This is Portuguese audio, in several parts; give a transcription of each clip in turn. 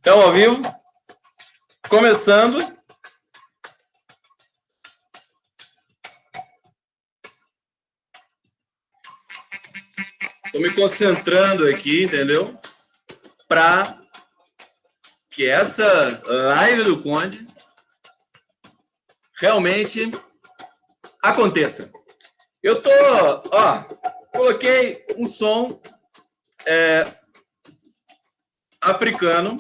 Então, ao vivo, começando. Estou me concentrando aqui, entendeu? Para que essa live do Conde realmente aconteça. Eu tô, coloquei um som africano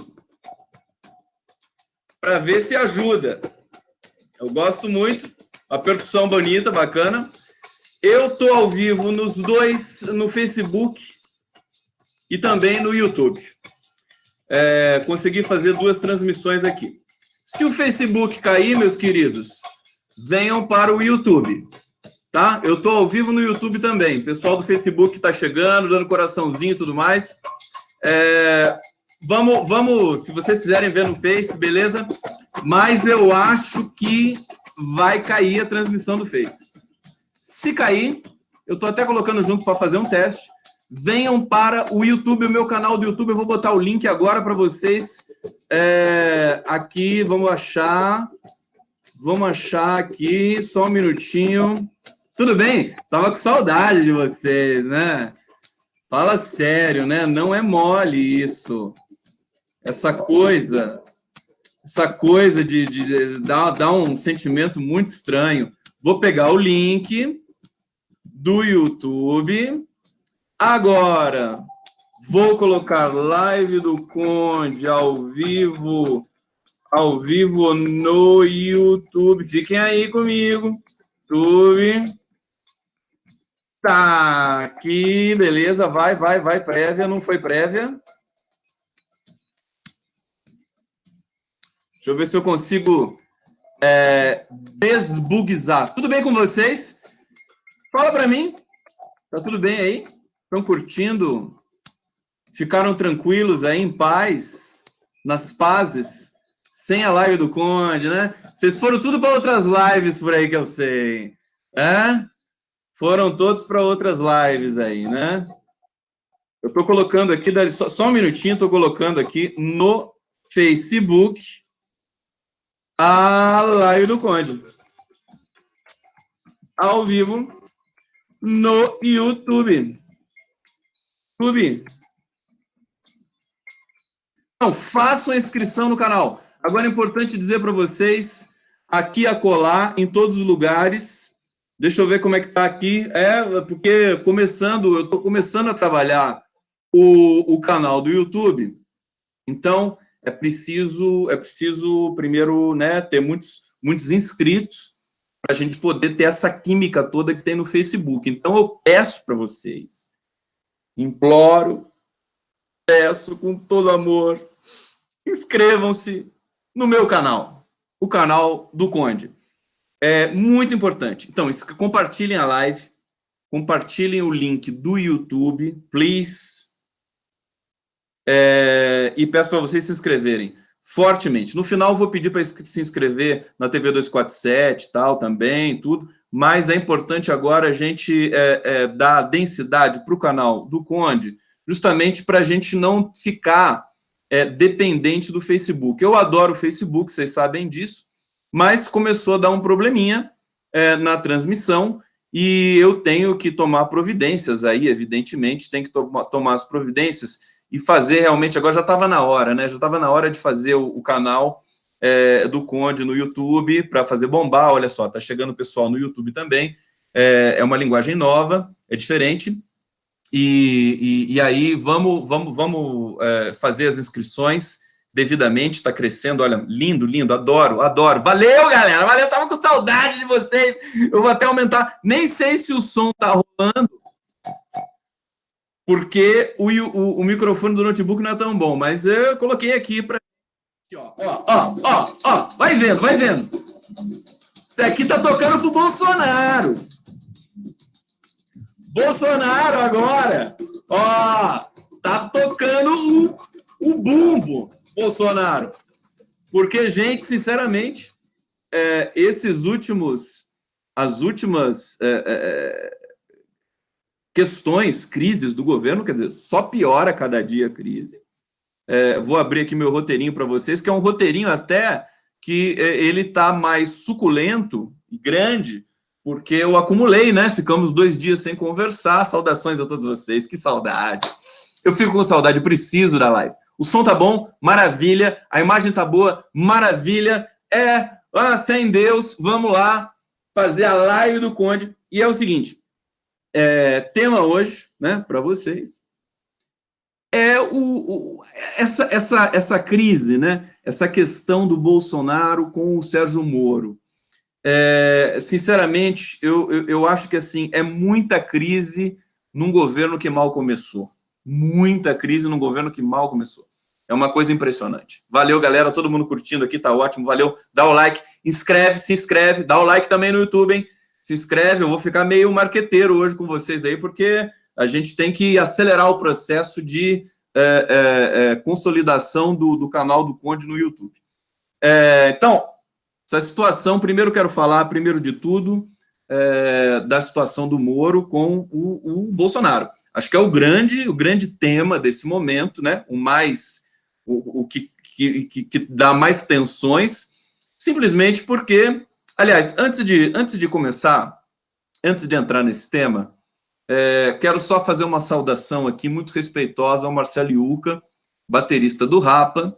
para ver se ajuda. Eu gosto muito, a percussão bonita, bacana. Eu tô ao vivo nos dois, no Facebook e também no YouTube. Consegui fazer duas transmissões aqui. Se o Facebook cair, meus queridos, venham para o YouTube, tá? Eu tô ao vivo no YouTube também. O pessoal do Facebook está chegando, dando coraçãozinho e tudo mais. Vamos, se vocês quiserem ver no Face, beleza? Mas eu acho que vai cair a transmissão do Face. Se cair, eu tô até colocando junto para fazer um teste. Venham para o YouTube, o meu canal do YouTube. Eu vou botar o link agora para vocês. Aqui, vamos achar aqui, só um minutinho. Tudo bem? Tava com saudade de vocês, né? Fala sério, né? Não é mole isso. Essa coisa de dar um sentimento muito estranho. Vou pegar o link do YouTube. Agora, vou colocar live do Conde ao vivo no YouTube. Fiquem aí comigo. YouTube. Tá, aqui, beleza. Vai. Prévia, não foi prévia? Deixa eu ver se eu consigo desbugizar. Tudo bem com vocês? Fala para mim. Tá tudo bem aí? Estão curtindo? Ficaram tranquilos aí, em paz? Nas pazes? Sem a live do Conde, né? Vocês foram tudo para outras lives por aí que eu sei. Foram todos para outras lives aí, né? Eu estou colocando aqui, só um minutinho, estou colocando aqui no Facebook a live do Conde. Ao vivo no YouTube. Então, façam a inscrição no canal. Agora é importante dizer para vocês, aqui a colar, em todos os lugares. Deixa eu ver como é que está aqui. Porque eu estou começando a trabalhar o canal do YouTube. Então, é preciso primeiro, né, ter muitos inscritos para a gente poder ter essa química toda que tem no Facebook. Então, eu peço para vocês, imploro, peço com todo amor, inscrevam-se no meu canal, o canal do Conde. É muito importante. Então, compartilhem a live, compartilhem o link do YouTube, please. E peço para vocês se inscreverem fortemente. No final, eu vou pedir para se inscrever na TV 247 e tal, também, tudo. Mas é importante agora a gente dar densidade para o canal do Conde, justamente para a gente não ficar dependente do Facebook. Eu adoro o Facebook, vocês sabem disso, mas começou a dar um probleminha na transmissão e eu tenho que tomar providências aí, evidentemente, tem que tomar as providências e fazer realmente, agora já estava na hora, né? Já estava na hora de fazer o canal do Conde no YouTube para fazer bombar. Olha só, tá chegando o pessoal no YouTube também. É uma linguagem nova, é diferente. E aí vamos fazer as inscrições devidamente. Está crescendo, olha, lindo, adoro. Valeu, galera, valeu, tava com saudade de vocês. Eu vou até aumentar, nem sei se o som tá rolando, porque o microfone do notebook não é tão bom, mas eu coloquei aqui para... Ó, vai vendo. Isso aqui tá tocando pro Bolsonaro. Bolsonaro agora, tá tocando o bumbo, Bolsonaro. Porque, gente, sinceramente, as últimas questões, crises do governo, quer dizer, só piora cada dia a crise. Vou abrir aqui meu roteirinho para vocês, que é um roteirinho até que ele está mais suculento e grande, porque eu acumulei, né? Ficamos 2 dias sem conversar. Saudações a todos vocês, que saudade. Eu fico com saudade, eu preciso da live. O som tá bom? Maravilha. A imagem tá boa? Maravilha. Fé em Deus, vamos lá fazer a live do Conde. E é o seguinte, tema hoje, né, para vocês, essa crise, né? Essa questão do Bolsonaro com o Sérgio Moro. Sinceramente, eu acho que assim, é muita crise num governo que mal começou. Muita crise num governo que mal começou. É uma coisa impressionante. Valeu, galera. Todo mundo curtindo aqui, tá ótimo. Valeu. Dá o like, se inscreve. Dá o like também no YouTube, hein? Se inscreve. Eu vou ficar meio marqueteiro hoje com vocês aí, porque a gente tem que acelerar o processo de consolidação do canal do Conde no YouTube. Então, essa situação, primeiro quero falar, primeiro de tudo, da situação do Moro com o Bolsonaro. Acho que é o grande tema desse momento, né? O que dá mais tensões, simplesmente porque, aliás, antes de começar, antes de entrar nesse tema, quero só fazer uma saudação aqui muito respeitosa ao Marcelo Iuca, baterista do Rapa,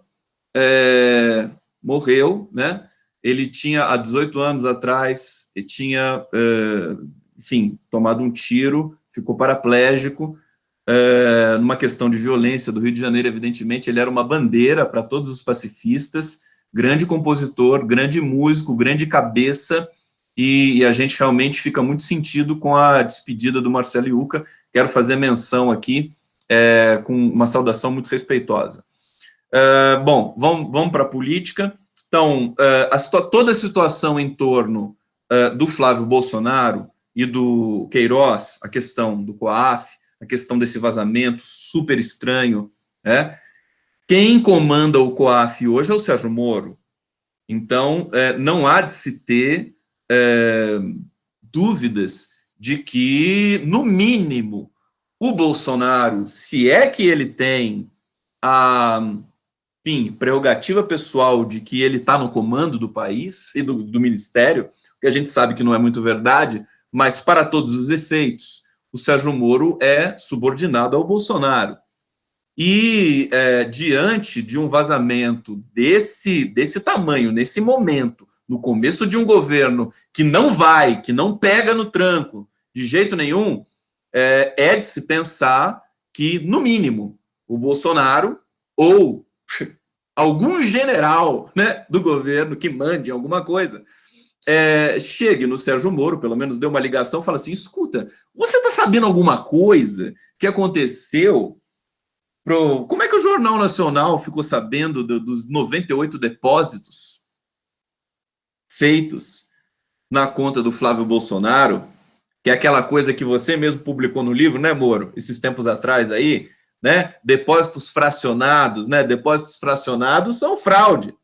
morreu, né? Ele tinha, há 18 anos atrás, ele tinha, enfim, tomado um tiro, ficou paraplégico, numa questão de violência do Rio de Janeiro, evidentemente. Ele era uma bandeira para todos os pacifistas, grande compositor, grande músico, grande cabeça, e a gente realmente fica muito sentido com a despedida do Marcelo Iuca. Quero fazer menção aqui, com uma saudação muito respeitosa. Bom, vamos para a política. Então, toda a situação em torno do Flávio Bolsonaro e do Queiroz, a questão do COAF, a questão desse vazamento super estranho, quem comanda o COAF hoje é o Sérgio Moro. Então, não há de se ter dúvidas de que, no mínimo, o Bolsonaro, se é que ele tem enfim, prerrogativa pessoal de que ele está no comando do país e do ministério, que a gente sabe que não é muito verdade, mas para todos os efeitos, o Sérgio Moro é subordinado ao Bolsonaro. E diante de um vazamento desse tamanho, nesse momento, no começo de um governo que não pega no tranco de jeito nenhum, é de se pensar que, no mínimo, o Bolsonaro ou algum general, né, do governo que mande alguma coisa, chegue no Sérgio Moro, pelo menos dê uma ligação, fala assim, escuta, você está sabendo alguma coisa que aconteceu? Como é que o Jornal Nacional ficou sabendo dos 98 depósitos feitos na conta do Flávio Bolsonaro, que é aquela coisa que você mesmo publicou no livro, né, Moro, esses tempos atrás aí, né? Depósitos fracionados, né? Depósitos fracionados são fraude.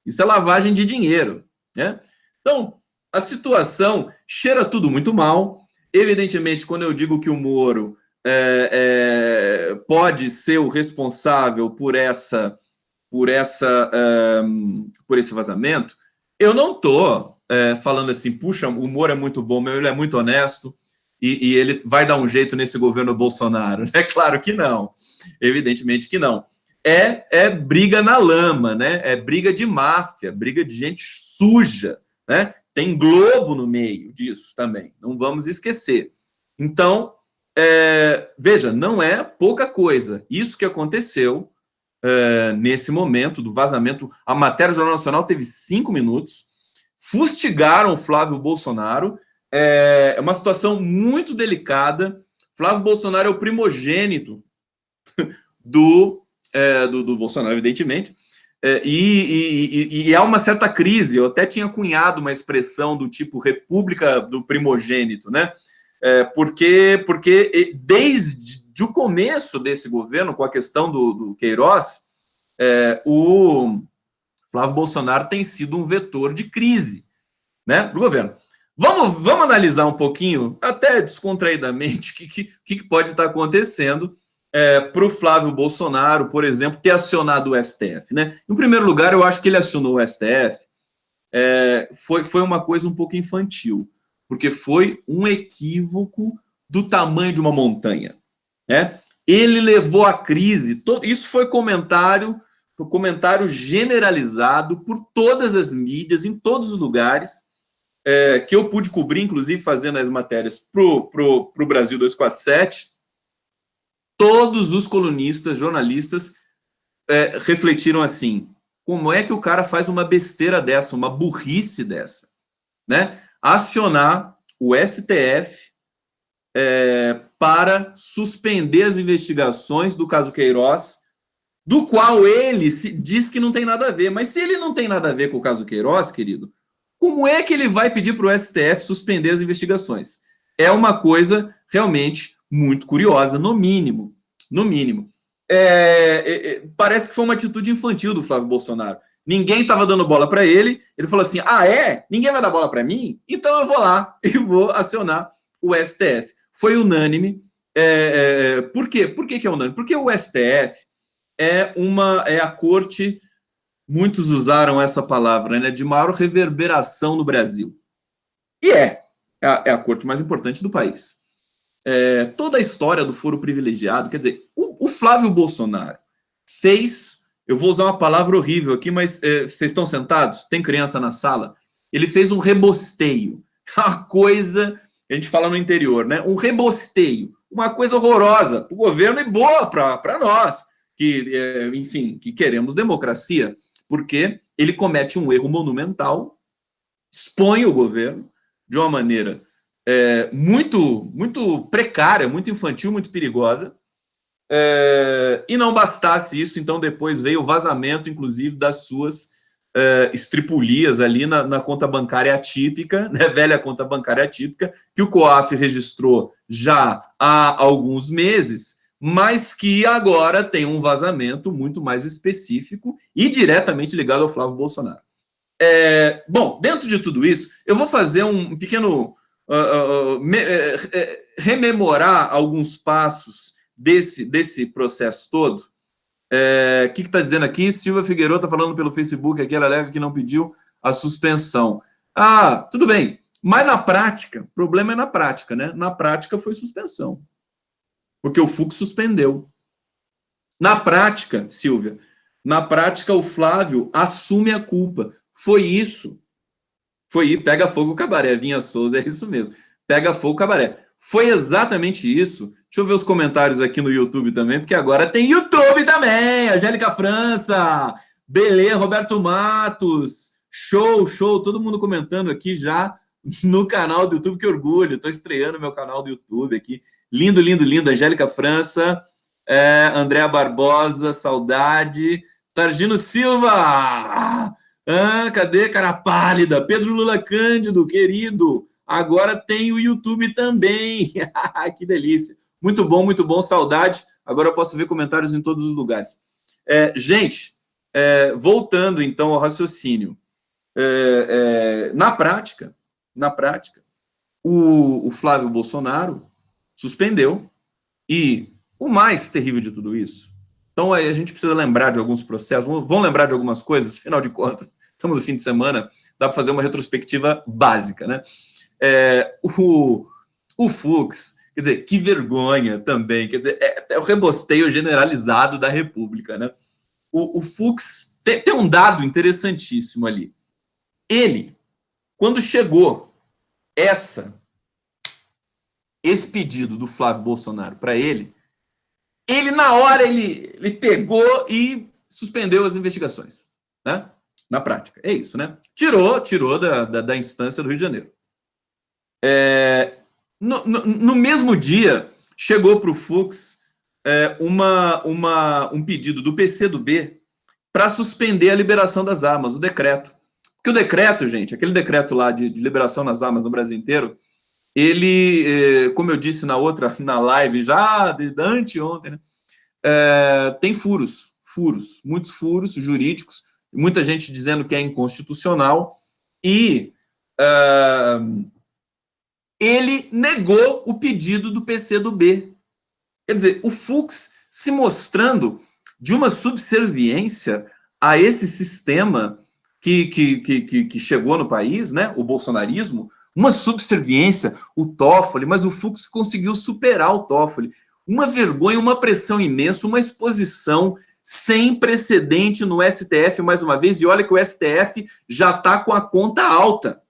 Isso é lavagem de dinheiro, né? Então, a situação cheira tudo muito mal. Evidentemente, quando eu digo que o Moro pode ser o responsável por esse vazamento, eu não estou falando assim, puxa, o Moro é muito bom, ele é muito honesto, e ele vai dar um jeito nesse governo Bolsonaro. É claro que não. Evidentemente que não. É briga na lama, né? É briga de máfia, briga de gente suja, né? Tem Globo no meio disso também, não vamos esquecer. Então, veja, não é pouca coisa. Isso que aconteceu nesse momento do vazamento, a matéria do Jornal Nacional teve 5 minutos, fustigaram o Flávio Bolsonaro. É uma situação muito delicada. Flávio Bolsonaro é o primogênito do Bolsonaro, evidentemente, e há uma certa crise. Eu até tinha cunhado uma expressão do tipo república do primogênito, né? Porque desde o começo desse governo, com a questão do Queiroz, o Flávio Bolsonaro tem sido um vetor de crise, né, para o governo. Vamos analisar um pouquinho, até descontraidamente, o que pode estar acontecendo para o Flávio Bolsonaro, por exemplo, ter acionado o STF, né? Em primeiro lugar, eu acho que ele acionou o STF foi uma coisa um pouco infantil, porque foi um equívoco do tamanho de uma montanha, né? Ele levou a crise, isso foi comentário generalizado por todas as mídias, em todos os lugares, que eu pude cobrir, inclusive fazendo as matérias pro Brasil 247. Todos os colunistas, jornalistas, refletiram assim: como é que o cara faz uma besteira dessa, uma burrice dessa, né? Acionar o STF para suspender as investigações do caso Queiroz, do qual ele diz que não tem nada a ver. Mas se ele não tem nada a ver com o caso Queiroz, querido, como é que ele vai pedir para o STF suspender as investigações? É uma coisa realmente muito curiosa, no mínimo. No mínimo. Parece que foi uma atitude infantil do Flávio Bolsonaro. Ninguém estava dando bola para ele. Ele falou assim: ah, é? Ninguém vai dar bola para mim? Então eu vou lá e vou acionar o STF. Foi unânime. Por quê? Por que é unânime? Porque o STF é a corte, muitos usaram essa palavra, né, de maior reverberação no Brasil. E é a corte mais importante do país. Toda a história do foro privilegiado, quer dizer, o Flávio Bolsonaro fez, eu vou usar uma palavra horrível aqui, mas vocês estão sentados? Tem criança na sala? Ele fez um rebosteio, uma coisa, a gente fala no interior, né? Um rebosteio, uma coisa horrorosa para o governo e boa para nós, que, enfim, que queremos democracia, porque ele comete um erro monumental, expõe o governo de uma maneira muito precária, muito infantil, muito perigosa. E não bastasse isso, então depois veio o vazamento, inclusive, das suas estripulias ali na conta bancária atípica, né, velha conta bancária atípica, que o COAF registrou já há alguns meses, mas que agora tem um vazamento muito mais específico e diretamente ligado ao Flávio Bolsonaro. Bom, dentro de tudo isso, eu vou fazer um pequeno rememorar alguns passos desse processo todo. O que está dizendo aqui? Silvia Figueiredo está falando pelo Facebook aqui, ela alega que não pediu a suspensão. Ah, tudo bem, mas na prática, o problema é na prática, né? Na prática foi suspensão, porque o Fux suspendeu. Na prática, Silvia, na prática o Flávio assume a culpa. Foi isso. Pega fogo o cabaré, Vinha Souza, é isso mesmo. Pega fogo o cabaré. Foi exatamente isso. Deixa eu ver os comentários aqui no YouTube também, porque agora tem YouTube também. Angélica França, Belê, Roberto Matos, show, todo mundo comentando aqui já no canal do YouTube, que orgulho. Estou estreando meu canal do YouTube aqui. Lindo, lindo, lindo. Angélica França, Andréa Barbosa, saudade. Targino Silva, cadê, cara pálida? Pedro Lula Cândido, querido. Agora tem o YouTube também. Que delícia. Muito bom, saudade. Agora eu posso ver comentários em todos os lugares. Gente, voltando então ao raciocínio. Na prática, o Flávio Bolsonaro suspendeu. E o mais terrível de tudo isso, então a gente precisa lembrar de alguns processos, vamos lembrar de algumas coisas, afinal de contas, estamos no fim de semana, dá para fazer uma retrospectiva básica, né? O Fux, quer dizer, que vergonha também, quer dizer, é o rebosteio generalizado da República, né? O Fux tem um dado interessantíssimo ali. Ele, quando chegou esse pedido do Flávio Bolsonaro para ele na hora ele pegou e suspendeu as investigações, né? Na prática, é isso, né? Tirou da instância do Rio de Janeiro. No mesmo dia, chegou para o Fux um pedido do PCdoB para suspender a liberação das armas, o decreto. Porque o decreto, gente, aquele decreto lá de liberação das armas no Brasil inteiro, ele, como eu disse na live, já anteontem, né? Tem muitos furos jurídicos, muita gente dizendo que é inconstitucional, e ele negou o pedido do PCdoB. Quer dizer, o Fux se mostrando de uma subserviência a esse sistema que chegou no país, né, o bolsonarismo, uma subserviência, o Toffoli, mas o Fux conseguiu superar o Toffoli. Uma vergonha, uma pressão imensa, uma exposição sem precedente no STF, mais uma vez, e olha que o STF já está com a conta alta.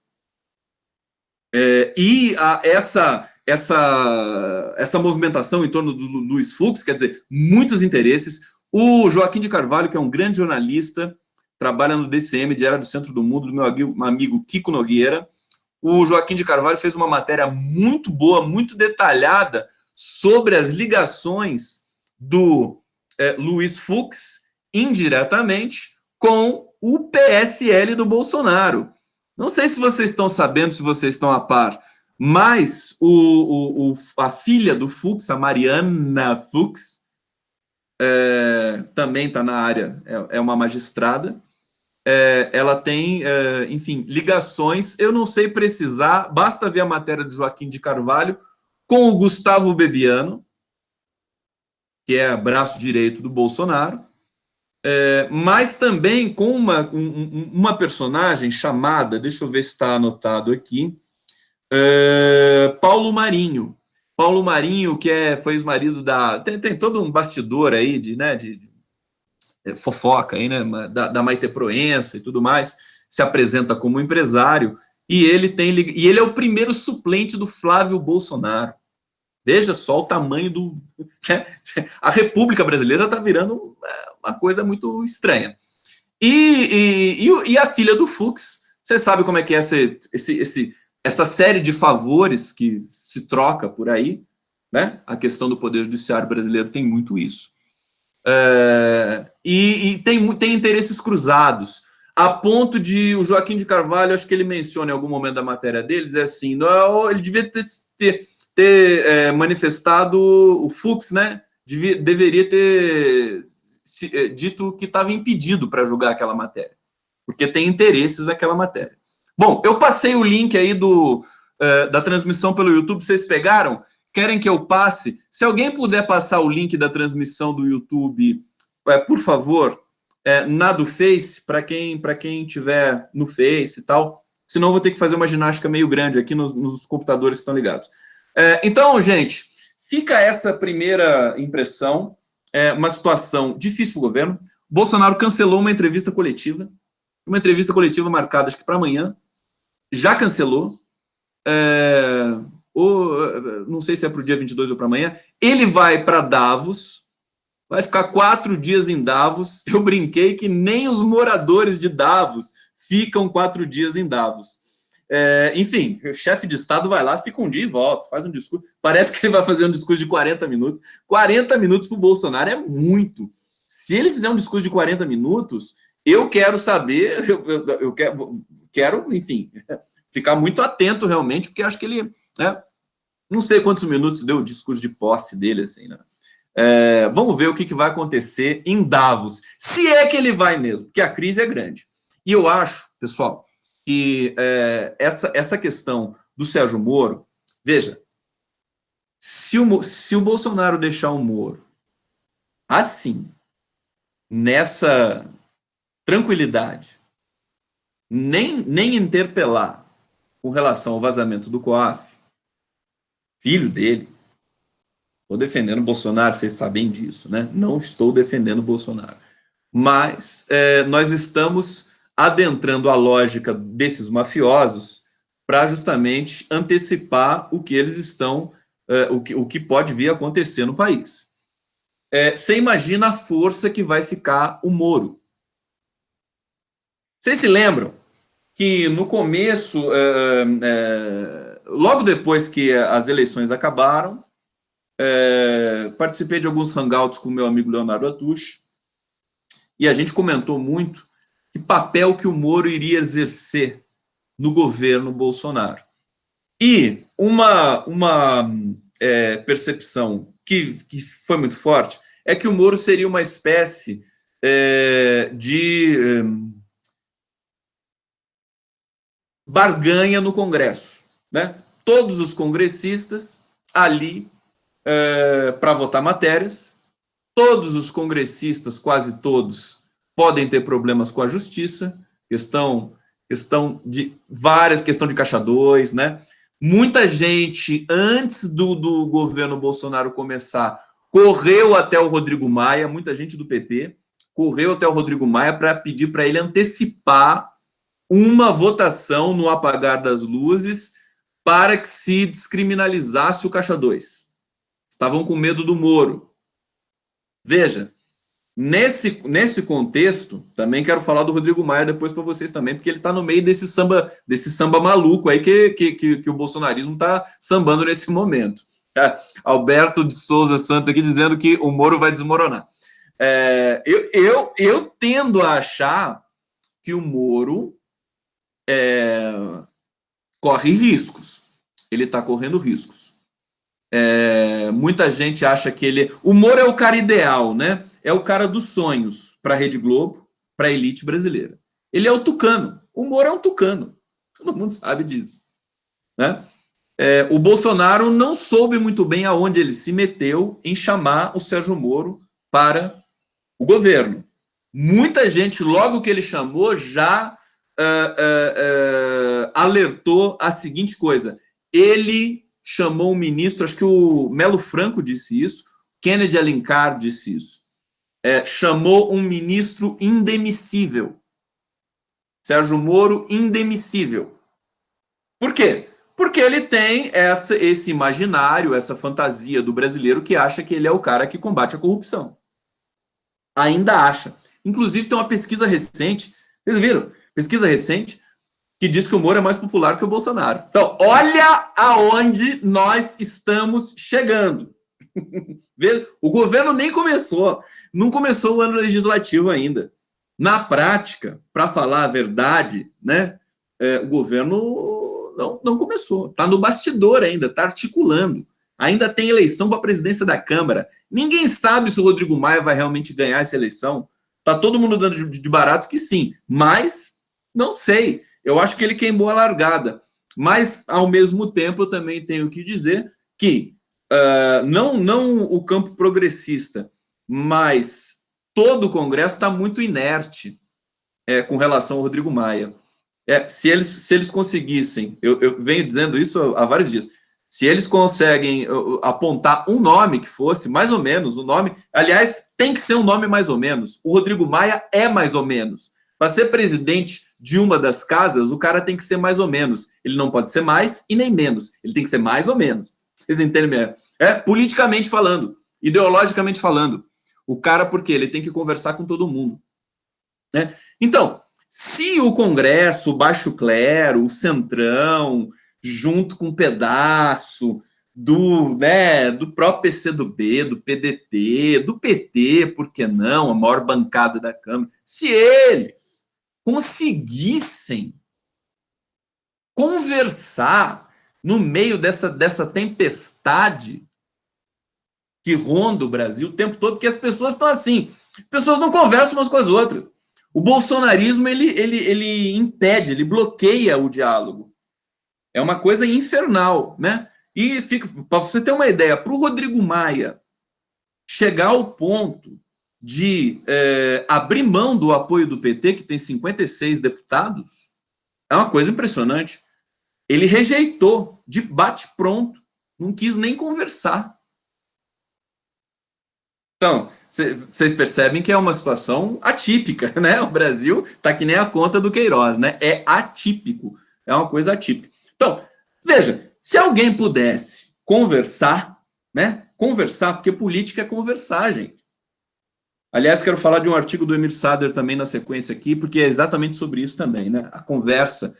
Essa movimentação em torno do Luiz Fux, quer dizer, muitos interesses. O Joaquim de Carvalho, que é um grande jornalista, trabalha no DCM, Diário do Centro do Mundo, do meu amigo Kiko Nogueira. O Joaquim de Carvalho fez uma matéria muito boa, muito detalhada, sobre as ligações do Luiz Fux, indiretamente, com o PSL do Bolsonaro. Não sei se vocês estão sabendo, se vocês estão a par, mas a filha do Fux, a Mariana Fux, também está na área, é uma magistrada. Ela tem, enfim, ligações, eu não sei precisar, basta ver a matéria do Joaquim de Carvalho com o Gustavo Bebiano, que é braço direito do Bolsonaro, mas também com uma personagem chamada, deixa eu ver se está anotado aqui, Paulo Marinho. Paulo Marinho, que foi ex-marido da... Tem todo um bastidor aí de fofoca aí, né, da Maite Proença e tudo mais, se apresenta como empresário, e ele é o primeiro suplente do Flávio Bolsonaro. Veja só o tamanho do... A República Brasileira está virando uma coisa muito estranha. E a filha do Fux, você sabe como é que é essa série de favores que se troca por aí, né? A questão do Poder Judiciário brasileiro tem muito isso. E tem interesses cruzados, a ponto de o Joaquim de Carvalho, acho que ele menciona em algum momento da matéria deles, assim, não, ele devia ter manifestado, o Fux, né, deveria ter dito que estava impedido para julgar aquela matéria, porque tem interesses naquela matéria. Bom, eu passei o link aí da transmissão pelo YouTube, vocês pegaram? Querem que eu passe? Se alguém puder passar o link da transmissão do YouTube, por favor, na do Face, para quem tiver no Face e tal, senão eu vou ter que fazer uma ginástica meio grande aqui nos computadores que estão ligados. Então, gente, fica essa primeira impressão, uma situação difícil para o governo. Bolsonaro cancelou uma entrevista coletiva marcada, acho que para amanhã, já cancelou, não sei se é para o dia 22 ou para amanhã. Ele vai para Davos, vai ficar 4 dias em Davos. Eu brinquei que nem os moradores de Davos ficam 4 dias em Davos. Enfim, o chefe de Estado vai lá, fica um dia e volta, faz um discurso. Parece que ele vai fazer um discurso de 40 minutos. 40 minutos para o Bolsonaro é muito. Se ele fizer um discurso de 40 minutos, eu quero saber, eu quero, enfim, ficar muito atento realmente, porque acho que ele, não sei quantos minutos deu o discurso de posse dele, assim, né? Vamos ver o que vai acontecer em Davos, se é que ele vai mesmo, porque a crise é grande. E eu acho, pessoal, que essa questão do Sérgio Moro, veja, se o Bolsonaro deixar o Moro assim, nessa tranquilidade, nem interpelar com relação ao vazamento do COAF, filho dele, estou defendendo o Bolsonaro, vocês sabem disso, né? Não estou defendendo o Bolsonaro. Mas nós estamos adentrando a lógica desses mafiosos para justamente antecipar o que eles estão, o que pode vir a acontecer no país. Você imagina a força que vai ficar o Moro. Vocês se lembram que no começo, logo depois que as eleições acabaram, participei de alguns hangouts com o meu amigo Leonardo Atush, e a gente comentou muito que papel que o Moro iria exercer no governo Bolsonaro. E uma percepção que foi muito forte é que o Moro seria uma espécie de barganha no Congresso, né? Todos os congressistas ali para votar matérias, Todos os congressistas, quase todos, podem ter problemas com a justiça, questão de Caixa 2, né? Muita gente, antes do governo Bolsonaro começar, correu até o Rodrigo Maia, muita gente do PT, correu até o Rodrigo Maia para pedir para ele antecipar uma votação no apagar das luzes para que se descriminalizasse o Caixa 2. Estavam com medo do Moro. Veja, nesse contexto, também quero falar do Rodrigo Maia depois para vocês também, porque ele está no meio desse samba maluco aí que o bolsonarismo está sambando nesse momento. Alberto de Souza Santos aqui dizendo que o Moro vai desmoronar. Eu tendo a achar que o Moro corre riscos. Ele está correndo riscos. Muita gente acha que o Moro é o cara ideal, né? É o cara dos sonhos para a Rede Globo, para a elite brasileira. Ele é o tucano. O Moro é um tucano. Todo mundo sabe disso, né? O Bolsonaro não soube muito bem aonde ele se meteu em chamar o Sérgio Moro para o governo. Muita gente, logo que ele chamou, já alertou a seguinte coisa. Ele chamou um ministro, acho que o Melo Franco disse isso, Kennedy Alencar disse isso, chamou um ministro indemissível. Sérgio Moro, indemissível. Por quê? Porque ele tem esse imaginário, essa fantasia do brasileiro que acha que ele é o cara que combate a corrupção. Ainda acha. Inclusive, tem uma pesquisa recente, vocês viram? Pesquisa recente, que diz que o Moro é mais popular que o Bolsonaro. Então, olha aonde nós estamos chegando. O governo nem começou, não começou o ano legislativo ainda. Na prática, para falar a verdade, né, o governo não começou. Está no bastidor ainda, está articulando. Ainda tem eleição para a presidência da Câmara. Ninguém sabe se o Rodrigo Maia vai realmente ganhar essa eleição. Está todo mundo dando de barato que sim, mas não sei. Eu acho que ele queimou a largada. Mas, ao mesmo tempo, eu também tenho que dizer que não o campo progressista, mas todo o Congresso está muito inerte com relação ao Rodrigo Maia. Se eles conseguissem, eu venho dizendo isso há vários dias, se eles conseguem apontar um nome que fosse, mais ou menos, o nome, aliás, tem que ser um nome mais ou menos. O Rodrigo Maia é mais ou menos. Para ser presidente de uma das casas, o cara tem que ser mais ou menos. Ele não pode ser mais e nem menos. Ele tem que ser mais ou menos. Vocês entendem? Politicamente falando, ideologicamente falando. O cara, por quê? Ele tem que conversar com todo mundo. Né? Então, se o Congresso, o Baixo Clero, o Centrão, junto com um pedaço do próprio PCdoB, do PDT, do PT, por que não, a maior bancada da Câmara, se eles conseguissem conversar no meio dessa tempestade que ronda o Brasil o tempo todo, porque as pessoas estão assim, as pessoas não conversam umas com as outras. O bolsonarismo, ele impede, ele bloqueia o diálogo. É uma coisa infernal, né? E para você ter uma ideia, para o Rodrigo Maia chegar ao ponto de abrir mão do apoio do PT, que tem 56 deputados, é uma coisa impressionante. Ele rejeitou, de bate-pronto, não quis nem conversar. Então, vocês percebem que é uma situação atípica, né? O Brasil está que nem a conta do Queiroz, né? É atípico, é uma coisa atípica. Então, veja, se alguém pudesse conversar, né? Conversar, porque política é conversar, gente. Aliás, quero falar de um artigo do Emir Sader também na sequência aqui, porque é exatamente sobre isso também, né? A conversa,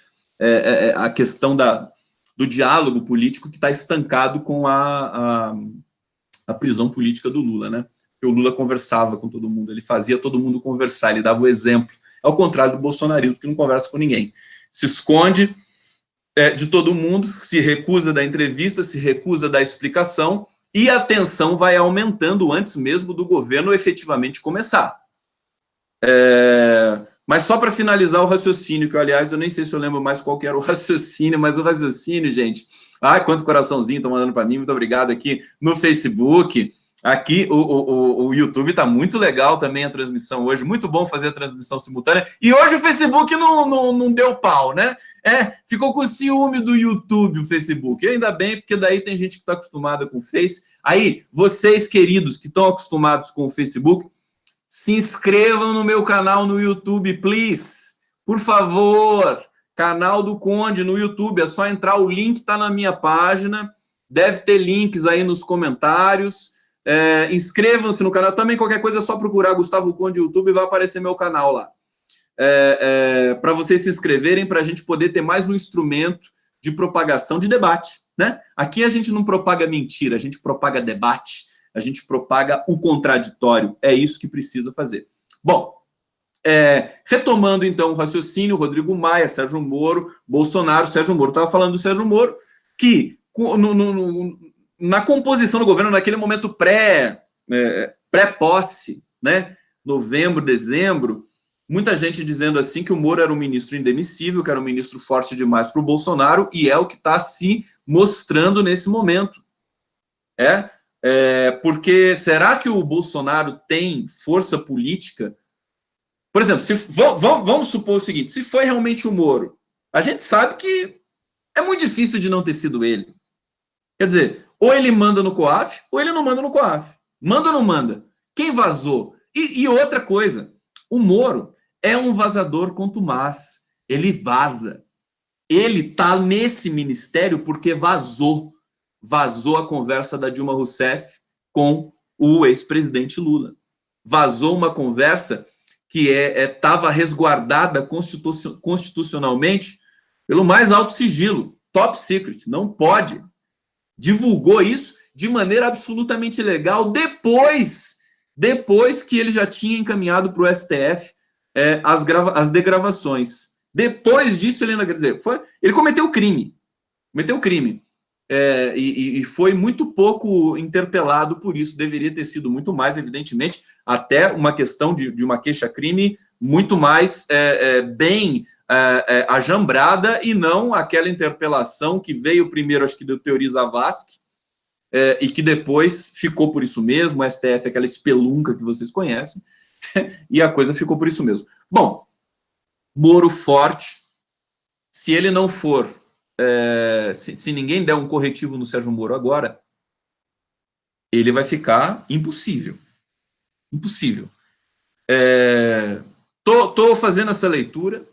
a questão do diálogo político que está estancado com a prisão política do Lula, né? Porque o Lula conversava com todo mundo, ele fazia todo mundo conversar, ele dava o exemplo. Ao contrário do bolsonarismo, que não conversa com ninguém. Se esconde de todo mundo, se recusa da entrevista, se recusa da explicação, e a tensão vai aumentando antes mesmo do governo efetivamente começar. Mas só para finalizar o raciocínio, que, aliás, eu nem sei se eu lembro mais qual que era o raciocínio, mas o raciocínio, gente... Ai, quanto coraçãozinho estão mandando para mim, muito obrigado aqui no Facebook. Aqui o YouTube está muito legal também a transmissão hoje, muito bom fazer a transmissão simultânea. E hoje o Facebook não deu pau, né? Ficou com ciúme do YouTube o Facebook. E ainda bem, porque daí tem gente que está acostumada com o Face. Aí, vocês queridos que estão acostumados com o Facebook, se inscrevam no meu canal no YouTube, please. Por favor, canal do Conde no YouTube. É só entrar, o link está na minha página. Deve ter links aí nos comentários. Inscrevam-se no canal. Também qualquer coisa é só procurar Gustavo Conde no YouTube e vai aparecer meu canal lá. Para vocês se inscreverem, para a gente poder ter mais um instrumento de propagação, de debate, né? Aqui a gente não propaga mentira, a gente propaga debate, a gente propaga o contraditório. É isso que precisa fazer. Bom, retomando então o raciocínio, Rodrigo Maia, Sérgio Moro, Bolsonaro, Sérgio Moro. Estava falando do Sérgio Moro, que na composição do governo, naquele momento pré-posse, né? Novembro, dezembro, muita gente dizendo assim que o Moro era um ministro indemissível, que era um ministro forte demais para o Bolsonaro, e é o que está se mostrando nesse momento. Porque será que o Bolsonaro tem força política? Por exemplo, vamos supor o seguinte, se foi realmente o Moro, a gente sabe que é muito difícil de não ter sido ele. Quer dizer, ou ele manda no COAF, ou ele não manda no COAF. Manda ou não manda? Quem vazou? E outra coisa, o Moro é um vazador contumaz. Ele vaza. Ele está nesse ministério porque vazou a conversa da Dilma Rousseff com o ex-presidente Lula. Vazou uma conversa que estava resguardada constitucionalmente pelo mais alto sigilo, top secret, não pode. Divulgou isso de maneira absolutamente legal depois que ele já tinha encaminhado para o STF as degravações. Depois disso, ele ainda quer dizer, ele cometeu crime. E foi muito pouco interpelado por isso. Deveria ter sido muito mais, evidentemente, até uma questão de uma queixa-crime muito mais bem ajambrada, e não aquela interpelação que veio primeiro, acho que do Teori Zavascki, e que depois ficou por isso mesmo. O STF é aquela espelunca que vocês conhecem, e a coisa ficou por isso mesmo. Bom, Moro forte, se ele não for, se ninguém der um corretivo no Sérgio Moro agora, ele vai ficar impossível. Impossível. Tô fazendo essa leitura.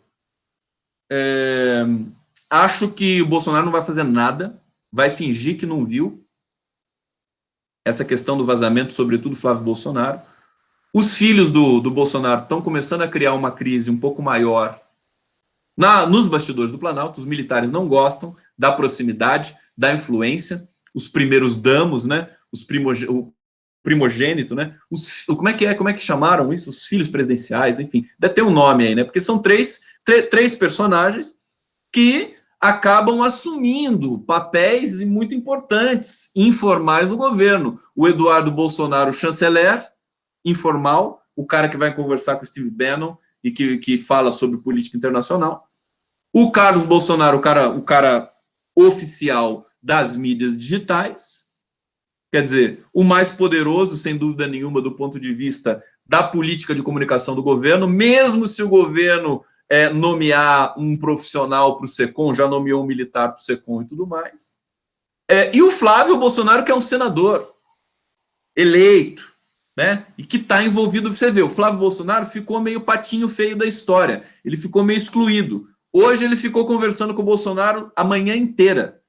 Acho que o Bolsonaro não vai fazer nada, vai fingir que não viu essa questão do vazamento, sobretudo Flávio Bolsonaro. Os filhos do Bolsonaro estão começando a criar uma crise um pouco maior nos bastidores do Planalto. Os militares não gostam da proximidade, da influência, os primeiros damos, né? O primogênito, né? Como é que chamaram isso? Os filhos presidenciais, enfim, deve ter um nome aí, né? Porque são três personagens que acabam assumindo papéis muito importantes, informais no governo. O Eduardo Bolsonaro, chanceler, informal, o cara que vai conversar com o Steve Bannon e que fala sobre política internacional. O Carlos Bolsonaro, o cara oficial das mídias digitais, quer dizer, o mais poderoso, sem dúvida nenhuma, do ponto de vista da política de comunicação do governo, mesmo se o governo nomear um profissional para o SECOM, já nomeou um militar para o SECOM e tudo mais. E o Flávio Bolsonaro, que é um senador eleito, né? E que está envolvido. Você vê, o Flávio Bolsonaro ficou meio patinho feio da história, ele ficou meio excluído. Hoje ele ficou conversando com o Bolsonaro a manhã inteira,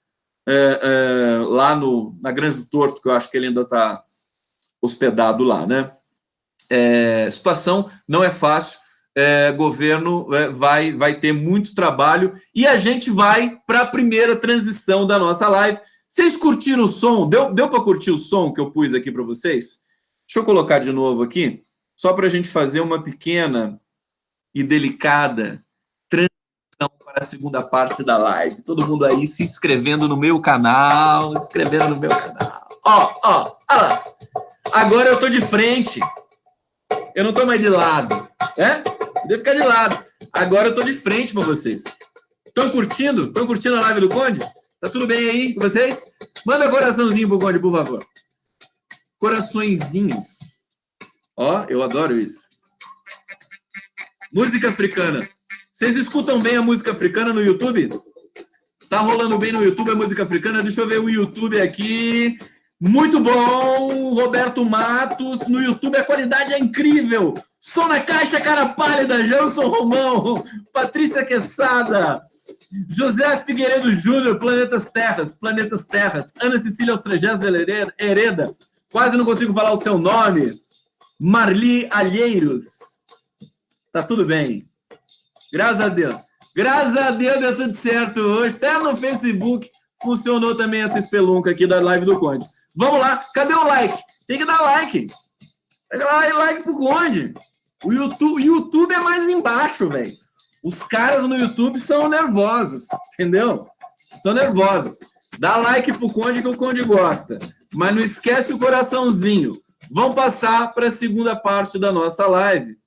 lá na Grande do Torto, que eu acho que ele ainda está hospedado lá, né? Situação não é fácil, governo vai ter muito trabalho, e a gente vai para a primeira transição da nossa live. Vocês curtiram o som? Deu para curtir o som que eu pus aqui para vocês? Deixa eu colocar de novo aqui, só para a gente fazer uma pequena e delicada transição para a segunda parte da live. Todo mundo aí se inscrevendo no meu canal, Ó lá. Agora eu tô de frente. Eu não tô mais de lado, né? Podia ficar de lado. Agora eu tô de frente para vocês. Estão curtindo? Estão curtindo a live do Conde? Tá tudo bem aí com vocês? Manda coraçãozinho pro Conde, por favor. coraçõezinhos. Ó, eu adoro isso. Música africana. Vocês escutam bem a música africana no YouTube? Tá rolando bem no YouTube a música africana? Deixa eu ver o YouTube aqui. Muito bom, Roberto Matos. No YouTube a qualidade é incrível. Som na caixa, cara pálida. Janson Romão. Patrícia Quesada. José Figueiredo Júnior, Planetas Terras. Planetas Terras. Ana Cecília Austragés Hereda. Quase não consigo falar o seu nome. Marli Alheiros. Tá tudo bem. Graças a Deus. Graças a Deus deu tudo certo hoje. Até no Facebook funcionou também essa espelunca aqui da live do Conde. Vamos lá. Cadê o like? Tem que dar like. Pega lá e like pro Conde. O YouTube é mais embaixo, velho. Os caras no YouTube são nervosos, entendeu? São nervosos. Dá like pro Conde que o Conde gosta. Mas não esquece o coraçãozinho. Vamos passar para a segunda parte da nossa live.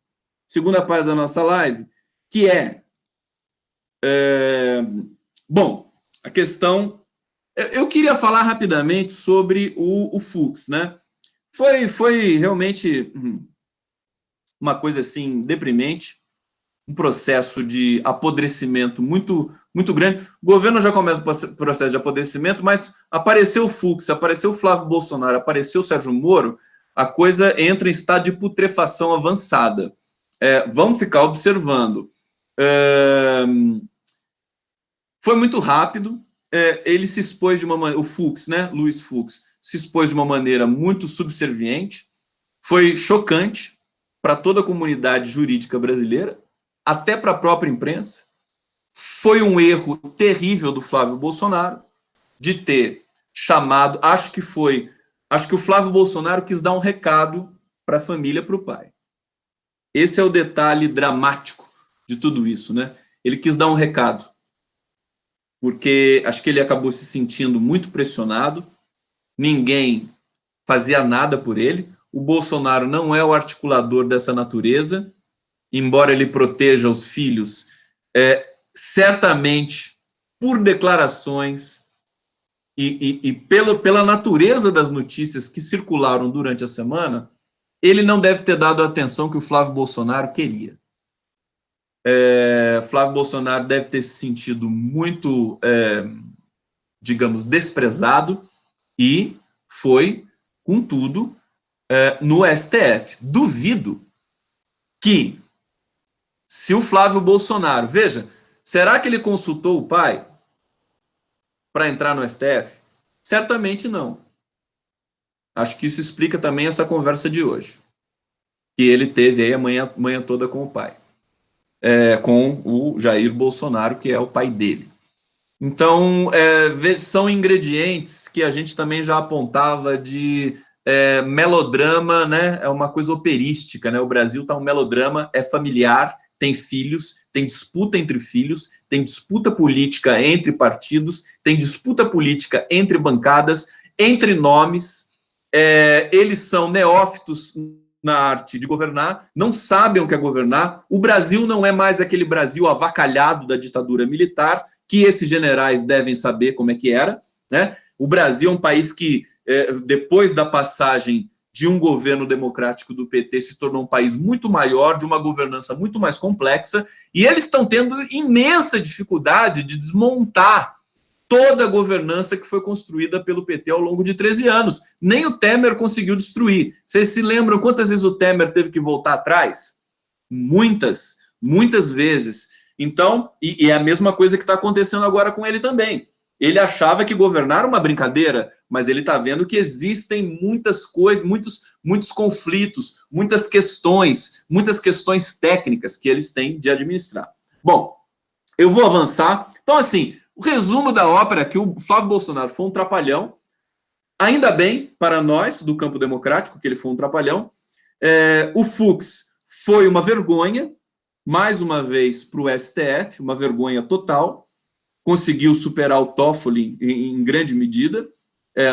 Segunda parte da nossa live, que bom, a questão... Eu queria falar rapidamente sobre o Fux, né? Foi realmente uma coisa, assim, deprimente, um processo de apodrecimento muito, muito grande. O governo já começa o processo de apodrecimento, mas apareceu o Fux, apareceu o Flávio Bolsonaro, apareceu o Sérgio Moro, a coisa entra em estado de putrefação avançada. Vamos ficar observando. Foi muito rápido. Ele se expôs de uma maneira... O Fux, né? Luiz Fux, se expôs de uma maneira muito subserviente. Foi chocante para toda a comunidade jurídica brasileira, até para a própria imprensa. Foi um erro terrível do Flávio Bolsonaro de ter chamado... Acho que o Flávio Bolsonaro quis dar um recado para a família, para o pai. Esse é o detalhe dramático de tudo isso, né? Ele quis dar um recado, porque acho que ele acabou se sentindo muito pressionado, ninguém fazia nada por ele, o Bolsonaro não é o articulador dessa natureza, embora ele proteja os filhos, certamente por declarações e pela natureza das notícias que circularam durante a semana, ele não deve ter dado a atenção que o Flávio Bolsonaro queria. Flávio Bolsonaro deve ter se sentido muito, digamos, desprezado e foi, contudo, no STF. Duvido que, se o Flávio Bolsonaro... Veja, será que ele consultou o pai para entrar no STF? Certamente não. Acho que isso explica também essa conversa de hoje, que ele teve aí a manhã toda com o pai, com o Jair Bolsonaro, que é o pai dele. Então, são ingredientes que a gente também já apontava de melodrama, né? É uma coisa operística, né? O Brasil está um melodrama, é familiar, tem filhos, tem disputa entre filhos, tem disputa política entre partidos, tem disputa política entre bancadas, entre nomes. Eles são neófitos na arte de governar, não sabem o que é governar. O Brasil não é mais aquele Brasil avacalhado da ditadura militar, que esses generais devem saber como é que era, né? O Brasil é um país que, depois da passagem de um governo democrático do PT, se tornou um país muito maior, de uma governança muito mais complexa, e eles estão tendo imensa dificuldade de desmontar toda a governança que foi construída pelo PT ao longo de 13 anos. Nem o Temer conseguiu destruir. Vocês se lembram quantas vezes o Temer teve que voltar atrás? Muitas, muitas vezes. Então, e é a mesma coisa que está acontecendo agora com ele também. Ele achava que governar era uma brincadeira, mas ele está vendo que existem muitas coisas, muitos conflitos, muitas questões técnicas que eles têm de administrar. Bom, eu vou avançar. Então, assim, o resumo da ópera é que o Flávio Bolsonaro foi um trapalhão, ainda bem para nós, do campo democrático, que ele foi um trapalhão. O Fux foi uma vergonha, mais uma vez, para o STF, uma vergonha total. Conseguiu superar o Toffoli em grande medida,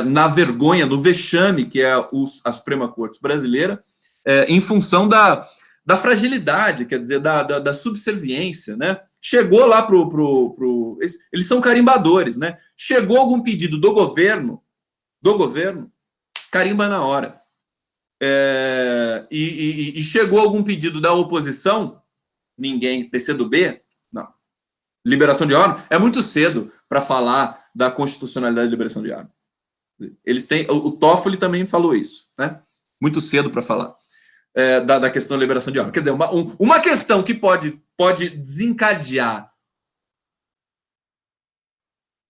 na vergonha, no vexame que é a Suprema Corte brasileira, em função da fragilidade, quer dizer, da subserviência, né? Chegou lá eles são carimbadores, né? Chegou algum pedido do governo, carimba na hora. E chegou algum pedido da oposição? Ninguém. PCdoB? Não. Liberação de armas? É muito cedo para falar da constitucionalidade da liberação de armas. Eles têm, o Toffoli também falou isso, né? Muito cedo para falar da questão da liberação de armas. Quer dizer, uma questão que pode desencadear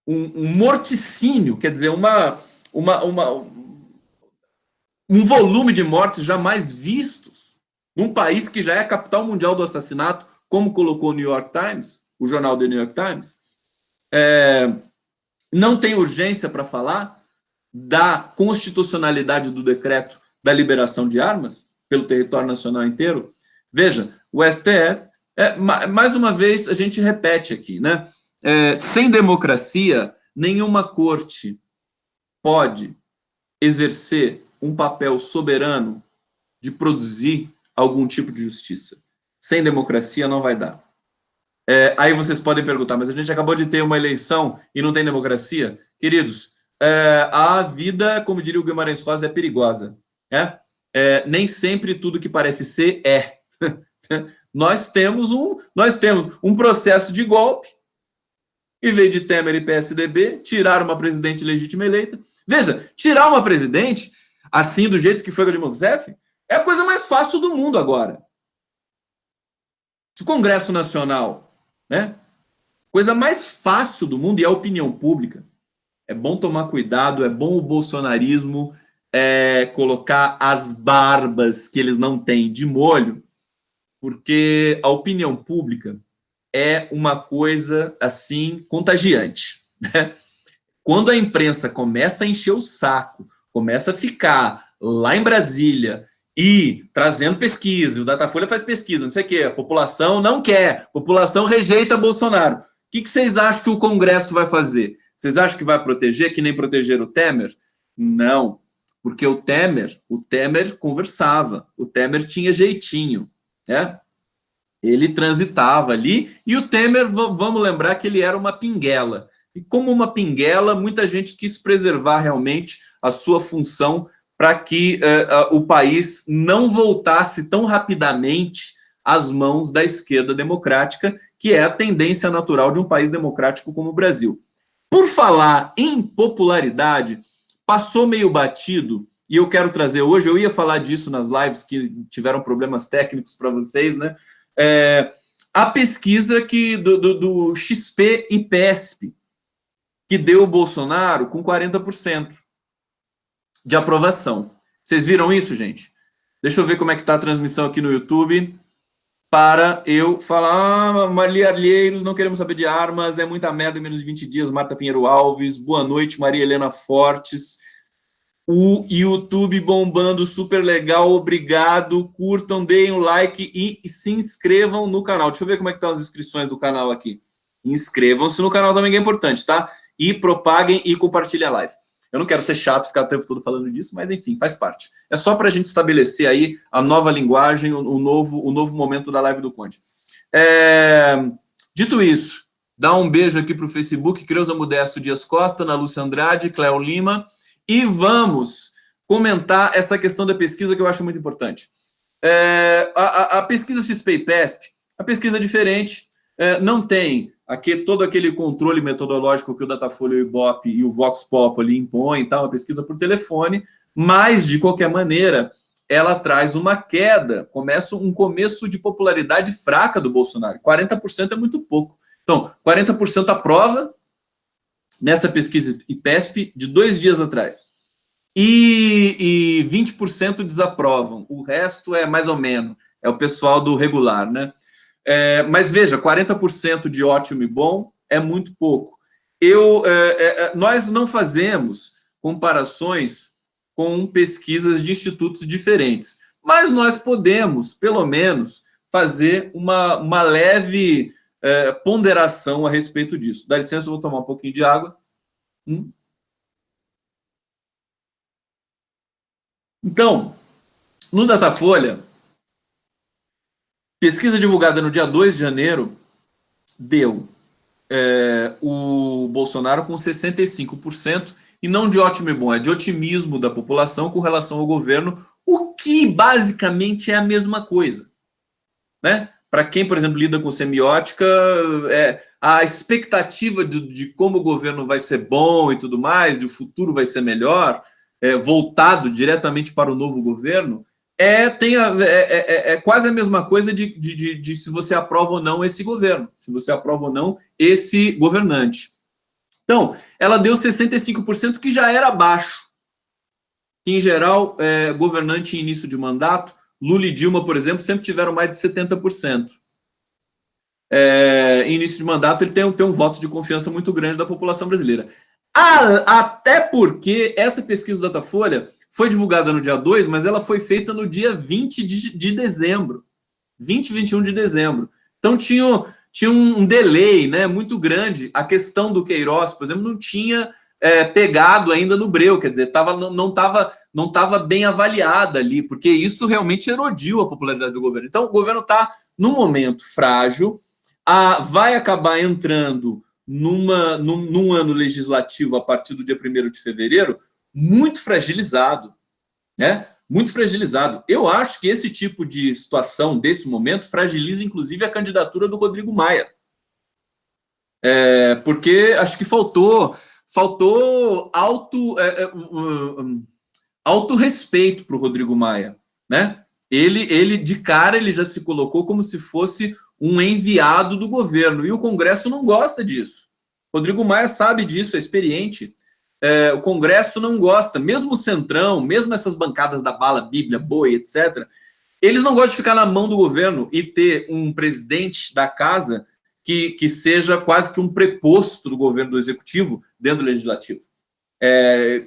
um morticínio, quer dizer, um volume de mortes jamais vistos num país que já é a capital mundial do assassinato, como colocou o New York Times, o jornal do New York Times, não tem urgência para falar da constitucionalidade do decreto da liberação de armas pelo território nacional inteiro. Veja, o STF, mais uma vez, a gente repete aqui, né? Sem democracia, nenhuma corte pode exercer um papel soberano de produzir algum tipo de justiça. Sem democracia não vai dar. Aí vocês podem perguntar, mas a gente acabou de ter uma eleição e não tem democracia? Queridos, a vida, como diria o Guimarães Rosa, é perigosa. Nem sempre tudo que parece ser é. Nós temos um processo de golpe, e veio de Temer e PSDB, tirar uma presidente legítima eleita. Veja, tirar uma presidente, assim, do jeito que foi com a Dilma Rousseff, é a coisa mais fácil do mundo agora. Se o Congresso Nacional, né, coisa mais fácil do mundo, e a opinião pública, é bom tomar cuidado, é bom o bolsonarismo colocar as barbas que eles não têm de molho, porque a opinião pública é uma coisa, assim, contagiante. Né? Quando a imprensa começa a encher o saco, começa a ficar lá em Brasília e trazendo pesquisa, o Datafolha faz pesquisa, não sei o quê, a população não quer, a população rejeita Bolsonaro. O que vocês acham que o Congresso vai fazer? Vocês acham que vai proteger, que nem proteger o Temer? Não, porque o Temer conversava, o Temer tinha jeitinho, né? Ele transitava ali, e o Temer, vamos lembrar que ele era uma pinguela. E como uma pinguela, muita gente quis preservar realmente a sua função para que o país não voltasse tão rapidamente às mãos da esquerda democrática, que é a tendência natural de um país democrático como o Brasil. Por falar em popularidade, passou meio batido, e eu quero trazer hoje, eu ia falar disso nas lives que tiveram problemas técnicos para vocês, né? A pesquisa do XP e PESP, que deu o Bolsonaro com 40% de aprovação. Vocês viram isso, gente? Deixa eu ver como é que está a transmissão aqui no YouTube, para eu falar. Maria Arlheiros, não queremos saber de armas, é muita merda em menos de 20 dias. Marta Pinheiro Alves, boa noite. Maria Helena Fortes. O YouTube bombando, super legal, obrigado, curtam, deem o like e se inscrevam no canal. Deixa eu ver como é que estão as inscrições do canal aqui. Inscrevam-se no canal também, que é importante, tá? E propaguem e compartilhem a live. Eu não quero ser chato, ficar o tempo todo falando disso, mas enfim, faz parte. É só para a gente estabelecer aí a nova linguagem, o novo momento da live do Conde. Dito isso, dá um beijo aqui para o Facebook, Creuza Modesto Dias Costa, Ana Lúcia Andrade, Cléo Lima. E vamos comentar essa questão da pesquisa que eu acho muito importante. A pesquisa XP e PESP, a pesquisa é diferente, não tem todo aquele controle metodológico que o Datafolha, o Ibope e o Vox Populi impõem, tá? Uma pesquisa por telefone, mas, de qualquer maneira, ela traz uma queda, um começo de popularidade fraca do Bolsonaro. 40% é muito pouco. Então, 40% aprova, nessa pesquisa IPESP de 2 dias atrás. E 20% desaprovam. O resto é mais ou menos. É o pessoal do regular, né? Mas veja, 40% de ótimo e bom é muito pouco. Nós não fazemos comparações com pesquisas de institutos diferentes, mas nós podemos, pelo menos, fazer uma leve ponderação a respeito disso. Dá licença, eu vou tomar um pouquinho de água. Então, no Datafolha, pesquisa divulgada no dia 2 de janeiro deu o Bolsonaro com 65%, e não de ótimo e bom, é de otimismo da população com relação ao governo, o que basicamente é a mesma coisa, né? Para quem, por exemplo, lida com semiótica, a expectativa de como o governo vai ser bom e tudo mais, de o futuro vai ser melhor, voltado diretamente para o novo governo, é quase a mesma coisa de se você aprova ou não esse governo, se você aprova ou não esse governante. Então, ela deu 65%, que já era baixo. Em geral, governante em início de mandato, Lula e Dilma, por exemplo, sempre tiveram mais de 70%. Em início de mandato, ele tem um voto de confiança muito grande da população brasileira. Até porque essa pesquisa do Datafolha foi divulgada no dia 2, mas ela foi feita no dia 20 de dezembro. 20 e 21 de dezembro. Então tinha um delay, né, muito grande. A questão do Queiroz, por exemplo, não tinha pegado ainda no breu, quer dizer, não estava bem avaliada ali, porque isso realmente erodiu a popularidade do governo. Então, o governo está num momento frágil, vai acabar entrando num ano legislativo a partir do dia 1º de fevereiro, muito fragilizado, né? Muito fragilizado. Eu acho que esse tipo de situação, desse momento, fragiliza inclusive a candidatura do Rodrigo Maia. Porque acho que faltou respeito para o Rodrigo Maia, né? Ele de cara ele já se colocou como se fosse um enviado do governo, e o Congresso não gosta disso. Rodrigo Maia sabe disso, é experiente. O Congresso não gosta, mesmo o Centrão, mesmo essas bancadas da bala, Bíblia, Boi, etc., eles não gostam de ficar na mão do governo e ter um presidente da casa que seja quase que um preposto do governo, do executivo, dentro do legislativo.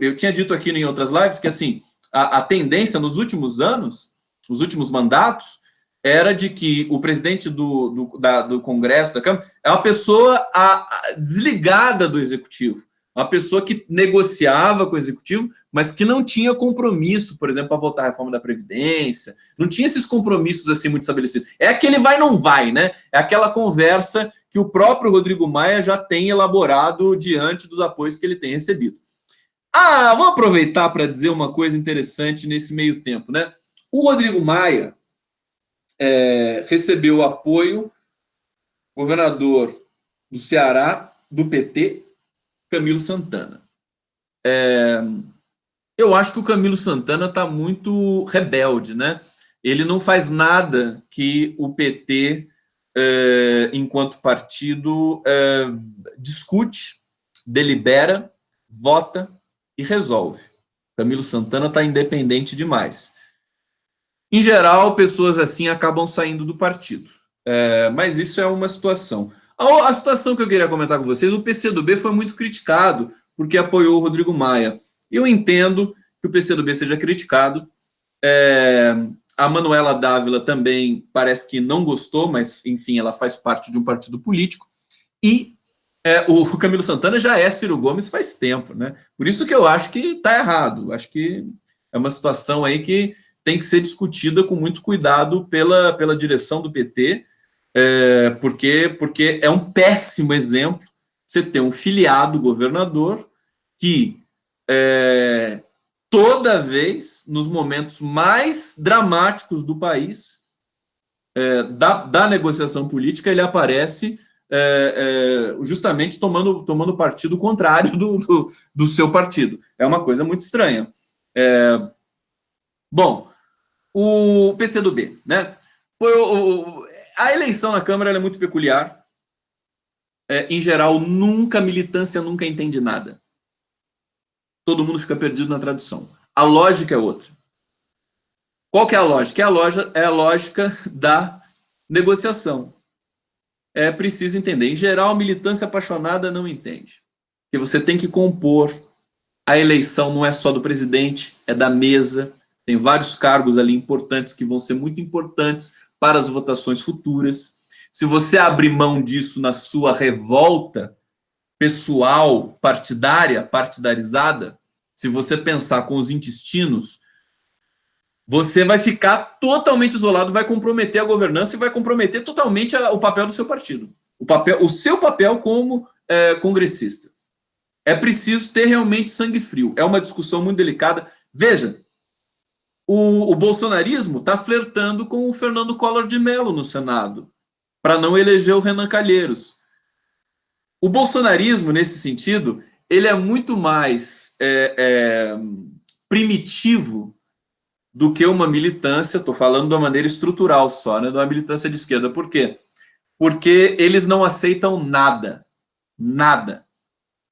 Eu tinha dito aqui em outras lives que assim, a tendência nos últimos anos, nos últimos mandatos, era de que o presidente do Congresso, da Câmara, é uma pessoa desligada do executivo, uma pessoa que negociava com o executivo, mas que não tinha compromisso, por exemplo, para votar a reforma da Previdência, não tinha esses compromissos assim muito estabelecidos. É aquele vai não vai, né? É aquela conversa que o próprio Rodrigo Maia já tem elaborado diante dos apoios que ele tem recebido. Vamos aproveitar para dizer uma coisa interessante nesse meio tempo, né? O Rodrigo Maia recebeu apoio, governador do Ceará, do PT, Camilo Santana. Eu acho que o Camilo Santana está muito rebelde, né? Ele não faz nada que o PT, enquanto partido, discute, delibera, vota e resolve. Camilo Santana está independente demais. Em geral, pessoas assim acabam saindo do partido. Mas isso é uma situação. A situação que eu queria comentar com vocês, o PCdoB foi muito criticado porque apoiou o Rodrigo Maia. Eu entendo que o PCdoB seja criticado. A Manuela Dávila também parece que não gostou, mas, enfim, ela faz parte de um partido político. E o Camilo Santana já é Ciro Gomes faz tempo, né? Por isso que eu acho que está errado. Acho que é uma situação aí que tem que ser discutida com muito cuidado pela direção do PT, porque é um péssimo exemplo você ter um filiado governador que toda vez, nos momentos mais dramáticos do país, da negociação política, ele aparece justamente tomando partido contrário do seu partido. É uma coisa muito estranha. Bom, o PCdoB, né? A eleição na Câmara é muito peculiar. Em geral, a militância nunca entende nada. Todo mundo fica perdido na tradução. A lógica é outra. Qual que é a lógica? É a lógica da negociação. É preciso entender. Em geral, a militância apaixonada não entende. Porque você tem que compor. A eleição não é só do presidente, é da mesa. Tem vários cargos ali importantes que vão ser muito importantes para as votações futuras. Se você abrir mão disso na sua revolta pessoal, partidarizada, se você pensar com os intestinos, você vai ficar totalmente isolado, vai comprometer a governança e vai comprometer totalmente o papel do seu partido. O seu papel como congressista. É preciso ter realmente sangue frio. É uma discussão muito delicada. Veja, o bolsonarismo está flertando com o Fernando Collor de Mello no Senado, para não eleger o Renan Calheiros. O bolsonarismo, nesse sentido, ele é muito mais primitivo do que uma militância, estou falando de uma maneira estrutural só, né, de uma militância de esquerda. Por quê? Porque eles não aceitam nada. Nada.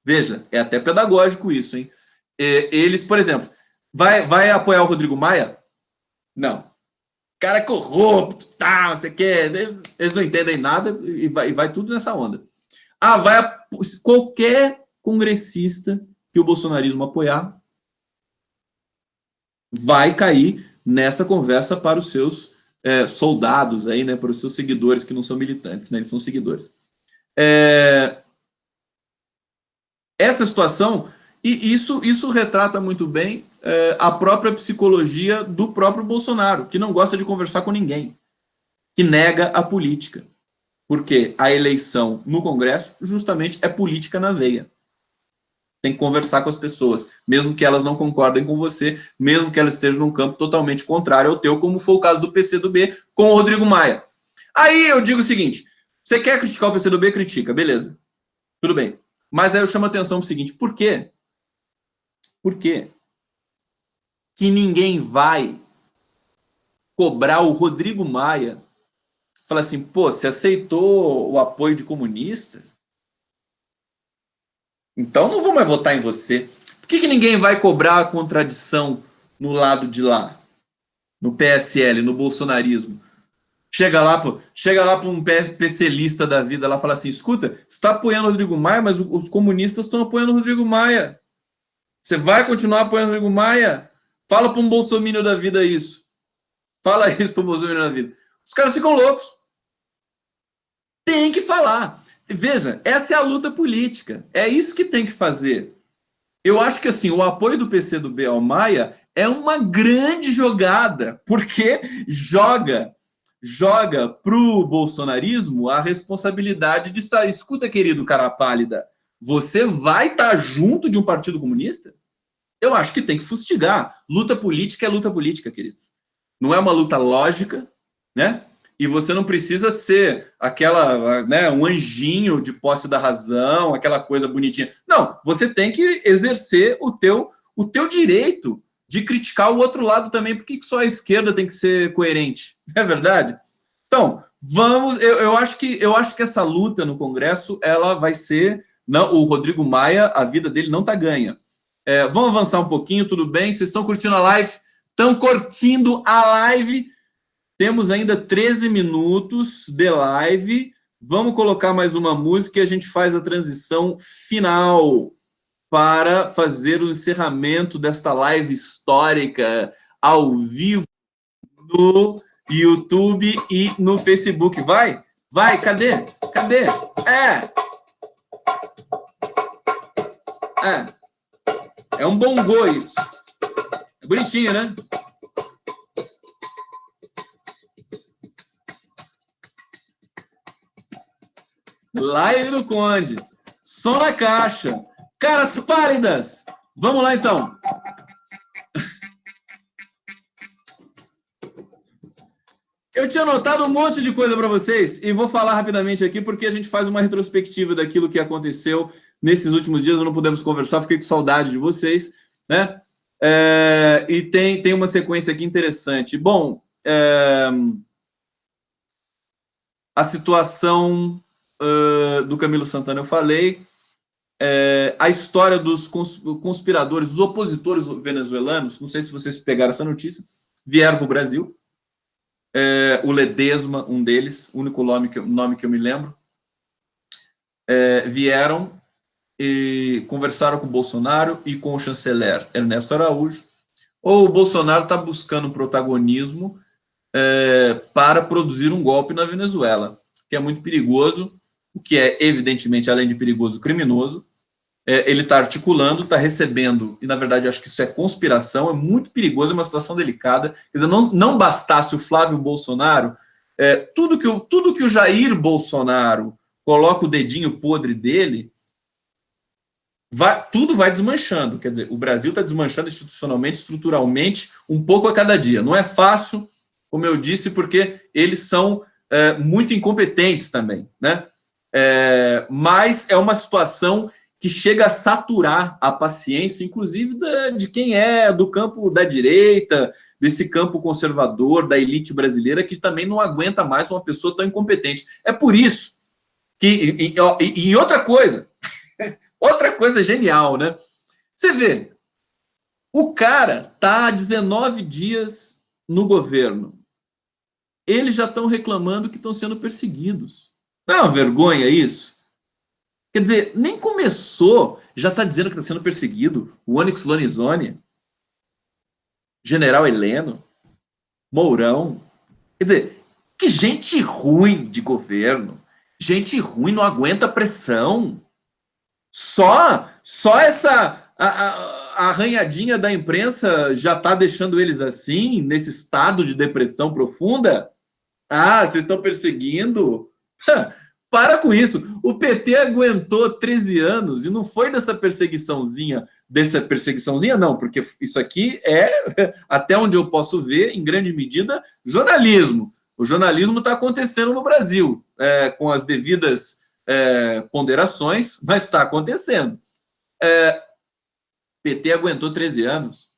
Veja, é até pedagógico isso, hein? Eles, por exemplo, vai apoiar o Rodrigo Maia? Não. O cara é corrupto, tá, você quer. Eles não entendem nada e vai tudo nessa onda. Qualquer congressista que o bolsonarismo apoiar vai cair nessa conversa para os seus soldados aí, né, para os seus seguidores que não são militantes, né, eles são seguidores. Essa situação, e isso retrata muito bem a própria psicologia do próprio Bolsonaro, que não gosta de conversar com ninguém, que nega a política, porque a eleição no Congresso justamente é política na veia. Tem que conversar com as pessoas, mesmo que elas não concordem com você, mesmo que elas estejam num campo totalmente contrário ao teu, como foi o caso do PCdoB com o Rodrigo Maia. Aí eu digo o seguinte, você quer criticar o PCdoB? Critica, beleza. Tudo bem. Mas aí eu chamo a atenção para o seguinte, por quê? Por quê que ninguém vai cobrar o Rodrigo Maia? Falar assim, pô, você aceitou o apoio de comunista? Então não vou mais votar em você. Por que ninguém vai cobrar a contradição no lado de lá? No PSL, no bolsonarismo? Chega lá para um PClista da vida lá e fala assim, escuta, você está apoiando o Rodrigo Maia, mas os comunistas estão apoiando o Rodrigo Maia. Você vai continuar apoiando o Rodrigo Maia? Fala para um bolsominion da vida isso. Fala isso para um bolsominion da vida. Os caras ficam loucos. Tem que falar. Veja, essa é a luta política. É isso que tem que fazer. Eu acho que assim, o apoio do PCdoB ao Maia é uma grande jogada, porque joga para o bolsonarismo a responsabilidade de sair. Escuta, querido cara pálida, você vai estar junto de um partido comunista? Eu acho que tem que fustigar. Luta política é luta política, queridos. Não é uma luta lógica, né? E você não precisa ser aquela, né, um anjinho de posse da razão, aquela coisa bonitinha. Não, você tem que exercer o teu direito de criticar o outro lado também. Por que só a esquerda tem que ser coerente? Não é verdade? Então, vamos. Eu acho que essa luta no Congresso ela vai ser. Não, o Rodrigo Maia, a vida dele não está ganha. Vamos avançar um pouquinho, tudo bem? Vocês estão curtindo a live? Estão curtindo a live? Temos ainda 13 minutos de live. Vamos colocar mais uma música e a gente faz a transição final para fazer o encerramento desta live histórica ao vivo no YouTube e no Facebook. Vai? Vai, cadê? Cadê? É um bongô isso. É bonitinho, né? Live do Conde. Som na caixa. Caras pálidas. Vamos lá, então. Eu tinha anotado um monte de coisa para vocês e vou falar rapidamente aqui porque a gente faz uma retrospectiva daquilo que aconteceu nesses últimos dias. Não pudemos conversar, fiquei com saudade de vocês, né? E tem uma sequência aqui interessante. Bom, a situação do Camilo Santana eu falei, a história dos conspiradores, dos opositores venezuelanos, não sei se vocês pegaram essa notícia, vieram para o Brasil, o Ledesma, um deles, o único nome que eu me lembro, vieram e conversaram com o Bolsonaro e com o chanceler Ernesto Araújo. Ou o Bolsonaro está buscando protagonismo para produzir um golpe na Venezuela, que é muito perigoso, o que é, evidentemente, além de perigoso, criminoso. Ele está articulando, está recebendo, e na verdade acho que isso é conspiração, é muito perigoso, é uma situação delicada. Quer dizer, não bastasse o Flávio Bolsonaro, tudo que o Jair Bolsonaro coloca o dedinho podre dele, tudo vai desmanchando. Quer dizer, o Brasil está desmanchando institucionalmente, estruturalmente, um pouco a cada dia. Não é fácil, como eu disse, porque eles são muito incompetentes também, né? Mas é uma situação que chega a saturar a paciência, inclusive de quem é do campo da direita, desse campo conservador, da elite brasileira, que também não aguenta mais uma pessoa tão incompetente. É por isso que... E outra coisa, outra coisa genial, né? Você vê, o cara tá há 19 dias no governo. Eles já estão reclamando que estão sendo perseguidos. Não é uma vergonha isso? Quer dizer, nem começou, já está dizendo que está sendo perseguido. O Onyx Lorenzoni, General Heleno, Mourão. Quer dizer, que gente ruim de governo. Gente ruim não aguenta pressão. Só essa a arranhadinha da imprensa já está deixando eles assim, nesse estado de depressão profunda? Ah, vocês estão perseguindo? Para com isso. O PT aguentou 13 anos e não foi dessa perseguiçãozinha não, porque isso aqui é, até onde eu posso ver, em grande medida, jornalismo. O jornalismo está acontecendo no Brasil, com as devidas ponderações, mas está acontecendo. PT aguentou 13 anos.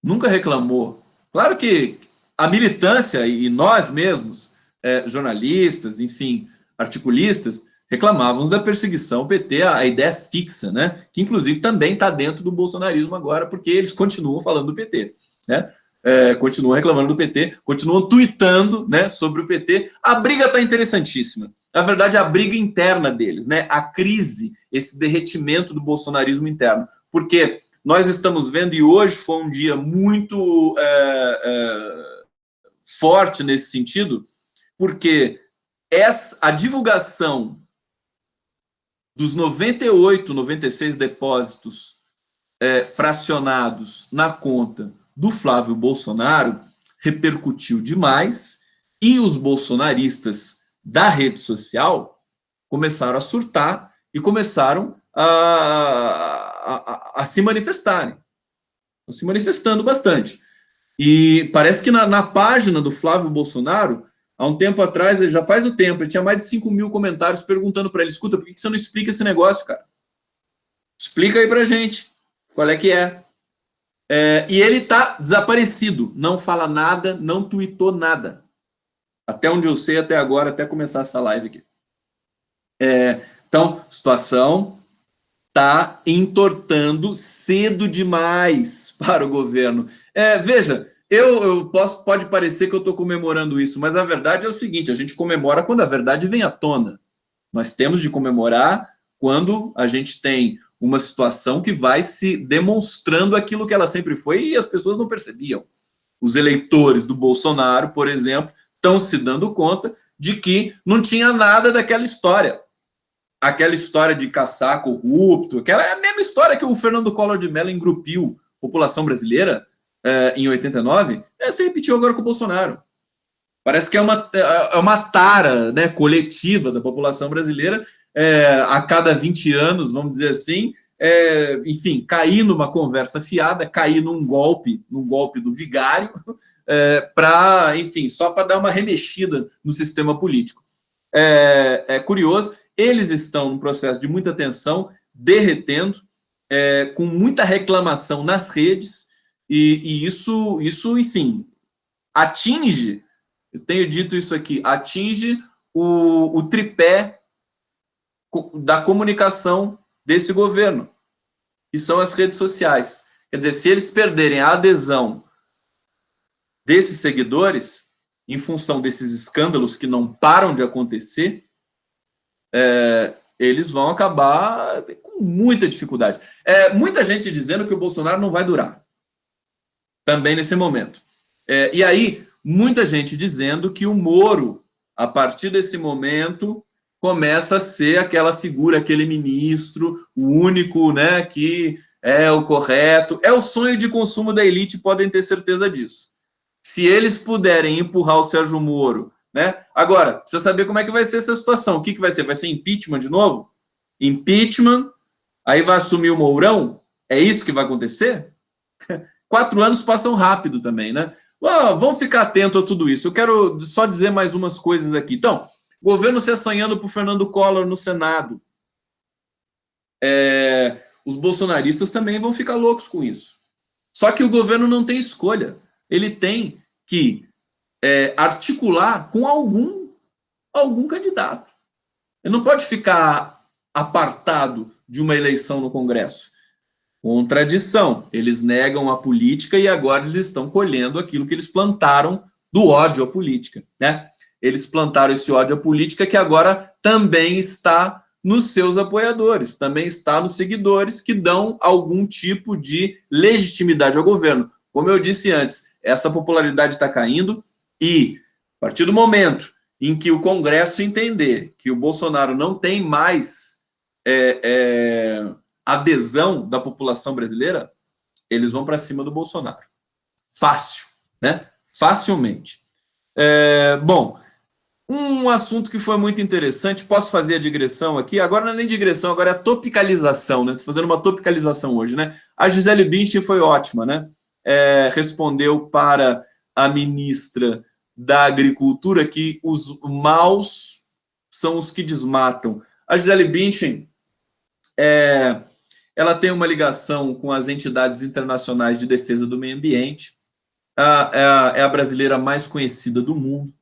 Nunca reclamou. Claro que a militância e nós mesmos, jornalistas, enfim, articulistas, reclamávamos da perseguição ao PT, a ideia fixa, né? Que inclusive também está dentro do bolsonarismo agora, porque eles continuam falando do PT, né? Continuam reclamando do PT, continuam tuitando, né, sobre o PT. A briga está interessantíssima. Na verdade, a briga interna deles, né? A crise, esse derretimento do bolsonarismo interno. Porque nós estamos vendo, e hoje foi um dia muito forte nesse sentido, porque a divulgação dos 98, 96 depósitos fracionados na conta do Flávio Bolsonaro repercutiu demais e os bolsonaristas da rede social começaram a surtar e começaram a se manifestarem. Estão se manifestando bastante. E parece que na página do Flávio Bolsonaro, há um tempo atrás, já faz o tempo, ele tinha mais de 5 mil comentários perguntando para ele, escuta, por que você não explica esse negócio, cara? Explica aí pra gente qual é que é. E ele tá desaparecido, não fala nada, não tuitou nada. Até onde eu sei até agora, até começar essa live aqui. Então, situação está entortando cedo demais para o governo. Veja, pode parecer que eu estou comemorando isso, mas a verdade é o seguinte, a gente comemora quando a verdade vem à tona. Nós temos de comemorar quando a gente tem uma situação que vai se demonstrando aquilo que ela sempre foi e as pessoas não percebiam. Os eleitores do Bolsonaro, por exemplo, estão se dando conta de que não tinha nada daquela história. Aquela história de caçar corrupto, aquela é a mesma história que o Fernando Collor de Mello engrupiu a população brasileira em 89, se repetiu agora com o Bolsonaro. Parece que é uma tara, né, coletiva da população brasileira, a cada 20 anos, vamos dizer assim, enfim, cair numa conversa fiada, cair num golpe do vigário, enfim, só para dar uma remexida no sistema político. É curioso, eles estão num processo de muita tensão, derretendo, com muita reclamação nas redes, e isso, enfim, atinge, eu tenho dito isso aqui, atinge o tripé da comunicação desse governo, que são as redes sociais. Quer dizer, se eles perderem a adesão desses seguidores, em função desses escândalos que não param de acontecer, eles vão acabar com muita dificuldade. Muita gente dizendo que o Bolsonaro não vai durar, também nesse momento. E aí, muita gente dizendo que o Moro, a partir desse momento, começa a ser aquela figura, aquele ministro, o único, né, que é o correto. É o sonho de consumo da elite, podem ter certeza disso. Se eles puderem empurrar o Sérgio Moro, né? Agora, precisa saber como é que vai ser essa situação. O que vai ser? Vai ser impeachment de novo? impeachment, aí vai assumir o Mourão? É isso que vai acontecer? 4 anos passam rápido também, né? Vamos ficar atento a tudo isso. Eu quero só dizer mais umas coisas aqui. Então, governo se assanhando por Fernando Collor no Senado. Os bolsonaristas também vão ficar loucos com isso. Só que o governo não tem escolha. Ele tem que articular com algum candidato. Ele não pode ficar apartado de uma eleição no Congresso. Contradição. Eles negam a política e agora eles estão colhendo aquilo que eles plantaram do ódio à política, né? Eles plantaram esse ódio à política que agora também está nos seus apoiadores, também está nos seguidores que dão algum tipo de legitimidade ao governo. Como eu disse antes, essa popularidade está caindo e, a partir do momento em que o Congresso entender que o Bolsonaro não tem mais adesão da população brasileira, eles vão para cima do Bolsonaro. Fácil, né? Facilmente. Bom, um assunto que foi muito interessante, posso fazer a digressão aqui, agora não é nem digressão, agora é a topicalização, né? Estou fazendo uma topicalização hoje, né? A Gisele Bündchen foi ótima, né? Respondeu para a ministra da Agricultura que os maus são os que desmatam. A Gisele Bündchen, ela tem uma ligação com as entidades internacionais de defesa do meio ambiente, é a brasileira mais conhecida do mundo,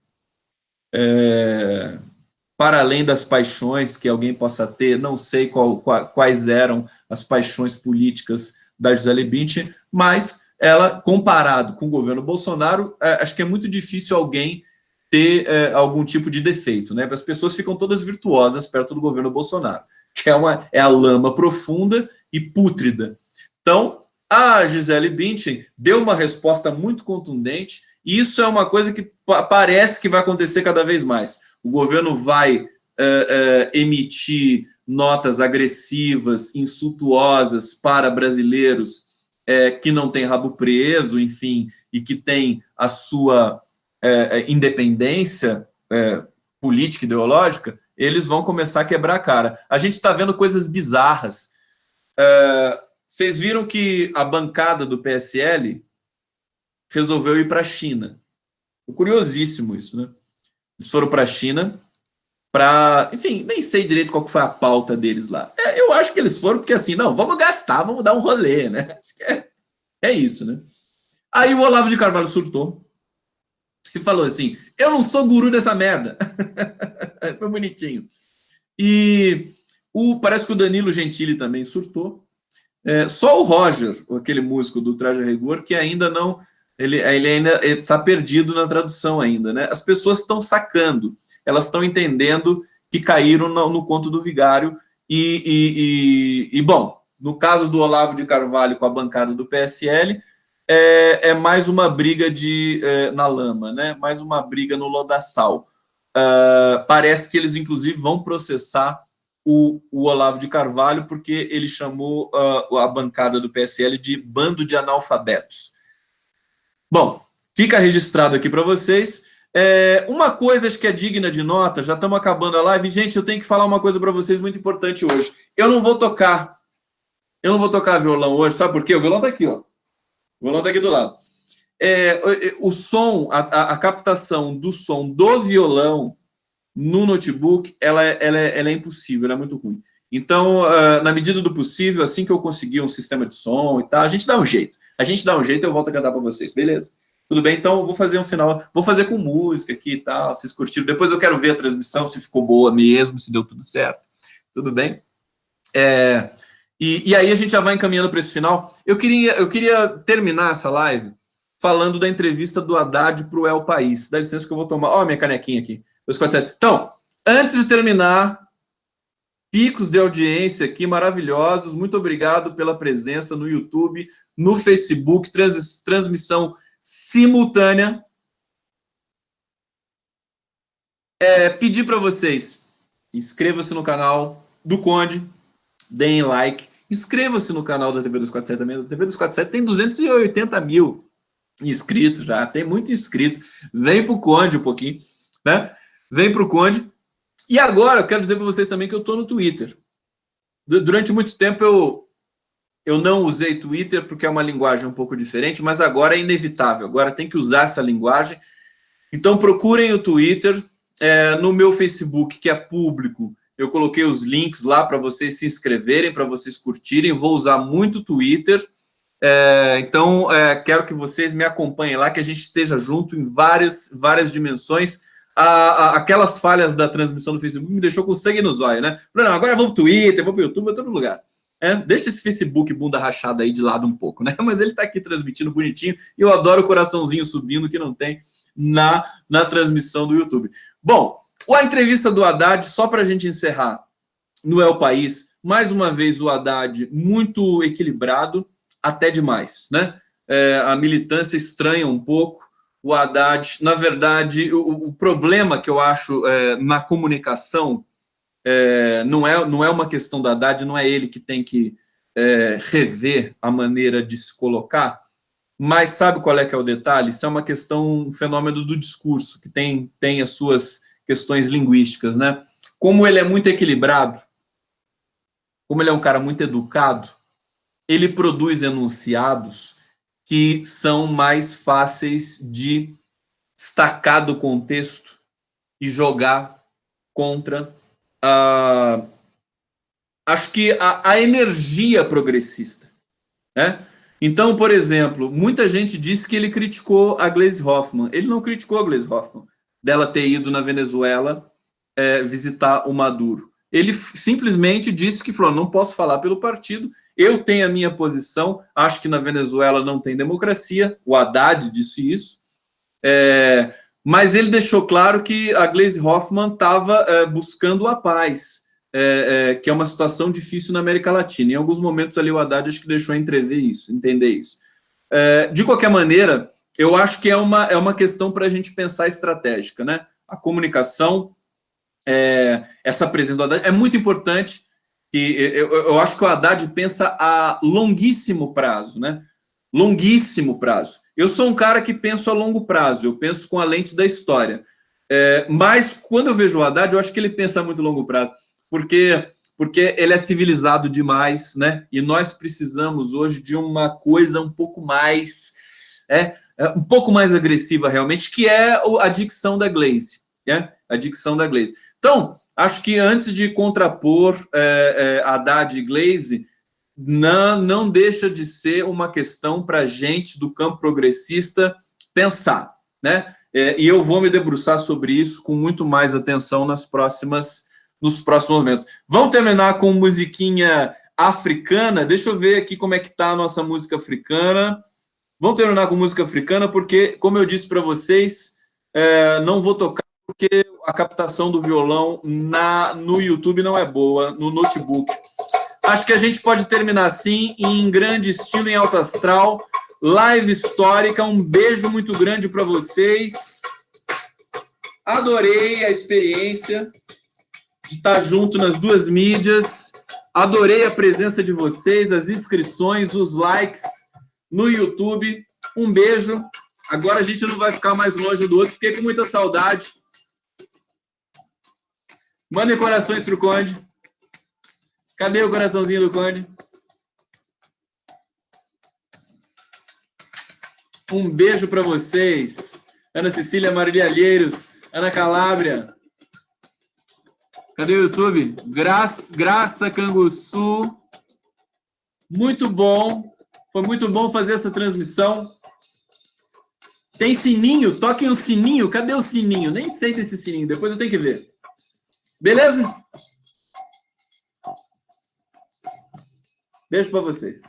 para além das paixões que alguém possa ter, não sei quais eram as paixões políticas da Gisele Bündchen, mas ela, comparado com o governo Bolsonaro, acho que é muito difícil alguém ter algum tipo de defeito, né? As pessoas ficam todas virtuosas perto do governo Bolsonaro, que é a lama profunda e pútrida. Então, a Gisele Bündchen deu uma resposta muito contundente, e isso é uma coisa que parece que vai acontecer cada vez mais. O governo vai emitir notas agressivas, insultuosas para brasileiros que não têm rabo preso, enfim, e que têm a sua independência política e ideológica, eles vão começar a quebrar a cara. A gente está vendo coisas bizarras. Vocês viram que a bancada do PSL resolveu ir para a China. É curiosíssimo isso, né? Eles foram para a China para... Enfim, nem sei direito qual que foi a pauta deles lá. Eu acho que eles foram porque assim, não, vamos gastar, vamos dar um rolê, né? Acho que é isso, né? Aí o Olavo de Carvalho surtou e falou assim, eu não sou guru dessa merda. Foi bonitinho. E parece que o Danilo Gentili também surtou. Só o Roger, aquele músico do Traje a Rigor, que ainda não... Ele ainda está perdido na tradução ainda, né? As pessoas estão sacando, elas estão entendendo que caíram no conto do vigário e bom, no caso do Olavo de Carvalho com a bancada do PSL, é mais uma briga na lama, né? Mais uma briga no lodaçal. Parece que eles, inclusive, vão processar o Olavo de Carvalho porque ele chamou a bancada do PSL de bando de analfabetos. Bom, fica registrado aqui para vocês. Uma coisa acho que é digna de nota, já estamos acabando a live. Gente, eu tenho que falar uma coisa para vocês muito importante hoje. Eu não vou tocar violão hoje, sabe por quê? O violão está aqui, ó. O violão está aqui do lado. O som, a captação do som do violão no notebook, ela é impossível, ela é muito ruim. Então, na medida do possível, assim que eu conseguir um sistema de som e tal, a gente dá um jeito. Eu volto a cantar para vocês, beleza? Tudo bem? Então, eu vou fazer um final, vou fazer com música aqui e tal, vocês curtiram. Depois eu quero ver a transmissão, se ficou boa mesmo, se deu tudo certo. Tudo bem? E aí a gente já vai encaminhando para esse final. Eu queria terminar essa live falando da entrevista do Haddad para o El País. Dá licença que eu vou tomar... Ó, minha canequinha aqui. 247. Então, antes de terminar... Picos de audiência aqui maravilhosos. Muito obrigado pela presença no YouTube, no Facebook, transmissão simultânea. Pedir para vocês, inscreva-se no canal do Conde, deem like, inscreva-se no canal da TV 247 também. A TV 247 tem 280 mil inscritos já, tem muito inscrito. Vem para o Conde um pouquinho, né? Vem para o Conde. E agora eu quero dizer para vocês também que eu estou no Twitter. Durante muito tempo eu não usei Twitter porque é uma linguagem um pouco diferente, mas agora é inevitável. Agora tem que usar essa linguagem. Então procurem o Twitter. No meu Facebook, que é público, eu coloquei os links lá para vocês se inscreverem, para vocês curtirem. Vou usar muito o Twitter. Então, quero que vocês me acompanhem lá, que a gente esteja junto em várias dimensões. Aquelas falhas da transmissão do Facebook me deixou com sangue no zóio, né? Falei, não, agora eu vou pro Twitter, vou pro YouTube, vou todo lugar. Deixa esse Facebook bunda rachada aí de lado um pouco, né? Mas ele tá aqui transmitindo bonitinho e eu adoro o coraçãozinho subindo que não tem na transmissão do YouTube. Bom, a entrevista do Haddad, só para a gente encerrar, no El País, mais uma vez o Haddad muito equilibrado, até demais, né? A militância estranha um pouco. O Haddad, na verdade, o problema que eu acho na comunicação não é uma questão do Haddad, não é ele que tem que rever a maneira de se colocar, mas sabe qual é que é o detalhe? Isso é uma questão, um fenômeno do discurso, que tem as suas questões linguísticas, né? Como ele é muito equilibrado, como ele é um cara muito educado, ele produz enunciados que são mais fáceis de destacar do contexto e jogar contra acho que a energia progressista, né? Então, por exemplo, muita gente disse que ele criticou a Gleisi Hoffmann. Ele não criticou a Gleisi Hoffmann dela ter ido na Venezuela visitar o Maduro. Ele simplesmente disse que falou, não posso falar pelo partido, eu tenho a minha posição, acho que na Venezuela não tem democracia, o Haddad disse isso, mas ele deixou claro que a Gleisi Hoffmann estava buscando a paz, que é uma situação difícil na América Latina. Em alguns momentos ali o Haddad acho que deixou entender isso. De qualquer maneira, eu acho que é uma questão para a gente pensar estratégica, né? A comunicação, essa presença do Haddad é muito importante, e eu acho que o Haddad pensa a longuíssimo prazo, né? Longuíssimo prazo. Eu sou um cara que penso a longo prazo, eu penso com a lente da história. Mas quando eu vejo o Haddad, eu acho que ele pensa a muito longo prazo, porque ele é civilizado demais, né? E nós precisamos hoje de uma coisa um pouco mais um pouco mais agressiva realmente, que é a dicção da Gleisi, a dicção da Gleisi. Então, acho que antes de contrapor Haddad e Gleisi, não deixa de ser uma questão para a gente do campo progressista pensar, né? E eu vou me debruçar sobre isso com muito mais atenção nos próximos momentos. Vamos terminar com musiquinha africana. Deixa eu ver aqui como é que tá a nossa música africana. Vamos terminar com música africana, porque, como eu disse para vocês, não vou tocar porque a captação do violão no YouTube não é boa, no notebook. Acho que a gente pode terminar assim, em grande estilo, em alto astral, live histórica. Um beijo muito grande para vocês. Adorei a experiência de estar junto nas duas mídias. Adorei a presença de vocês, as inscrições, os likes no YouTube. Um beijo. Agora a gente não vai ficar mais longe do outro. Fiquei com muita saudade. Mandem corações pro Conde. Cadê o coraçãozinho do Conde? Um beijo para vocês. Ana Cecília, Marília Alheiros, Ana Calabria. Cadê o YouTube? Graça Canguçu. Muito bom. Foi muito bom fazer essa transmissão. Tem sininho? Toquem o sininho. Cadê o sininho? Nem sei desse sininho. Depois eu tenho que ver. Beleza? Beijo para vocês.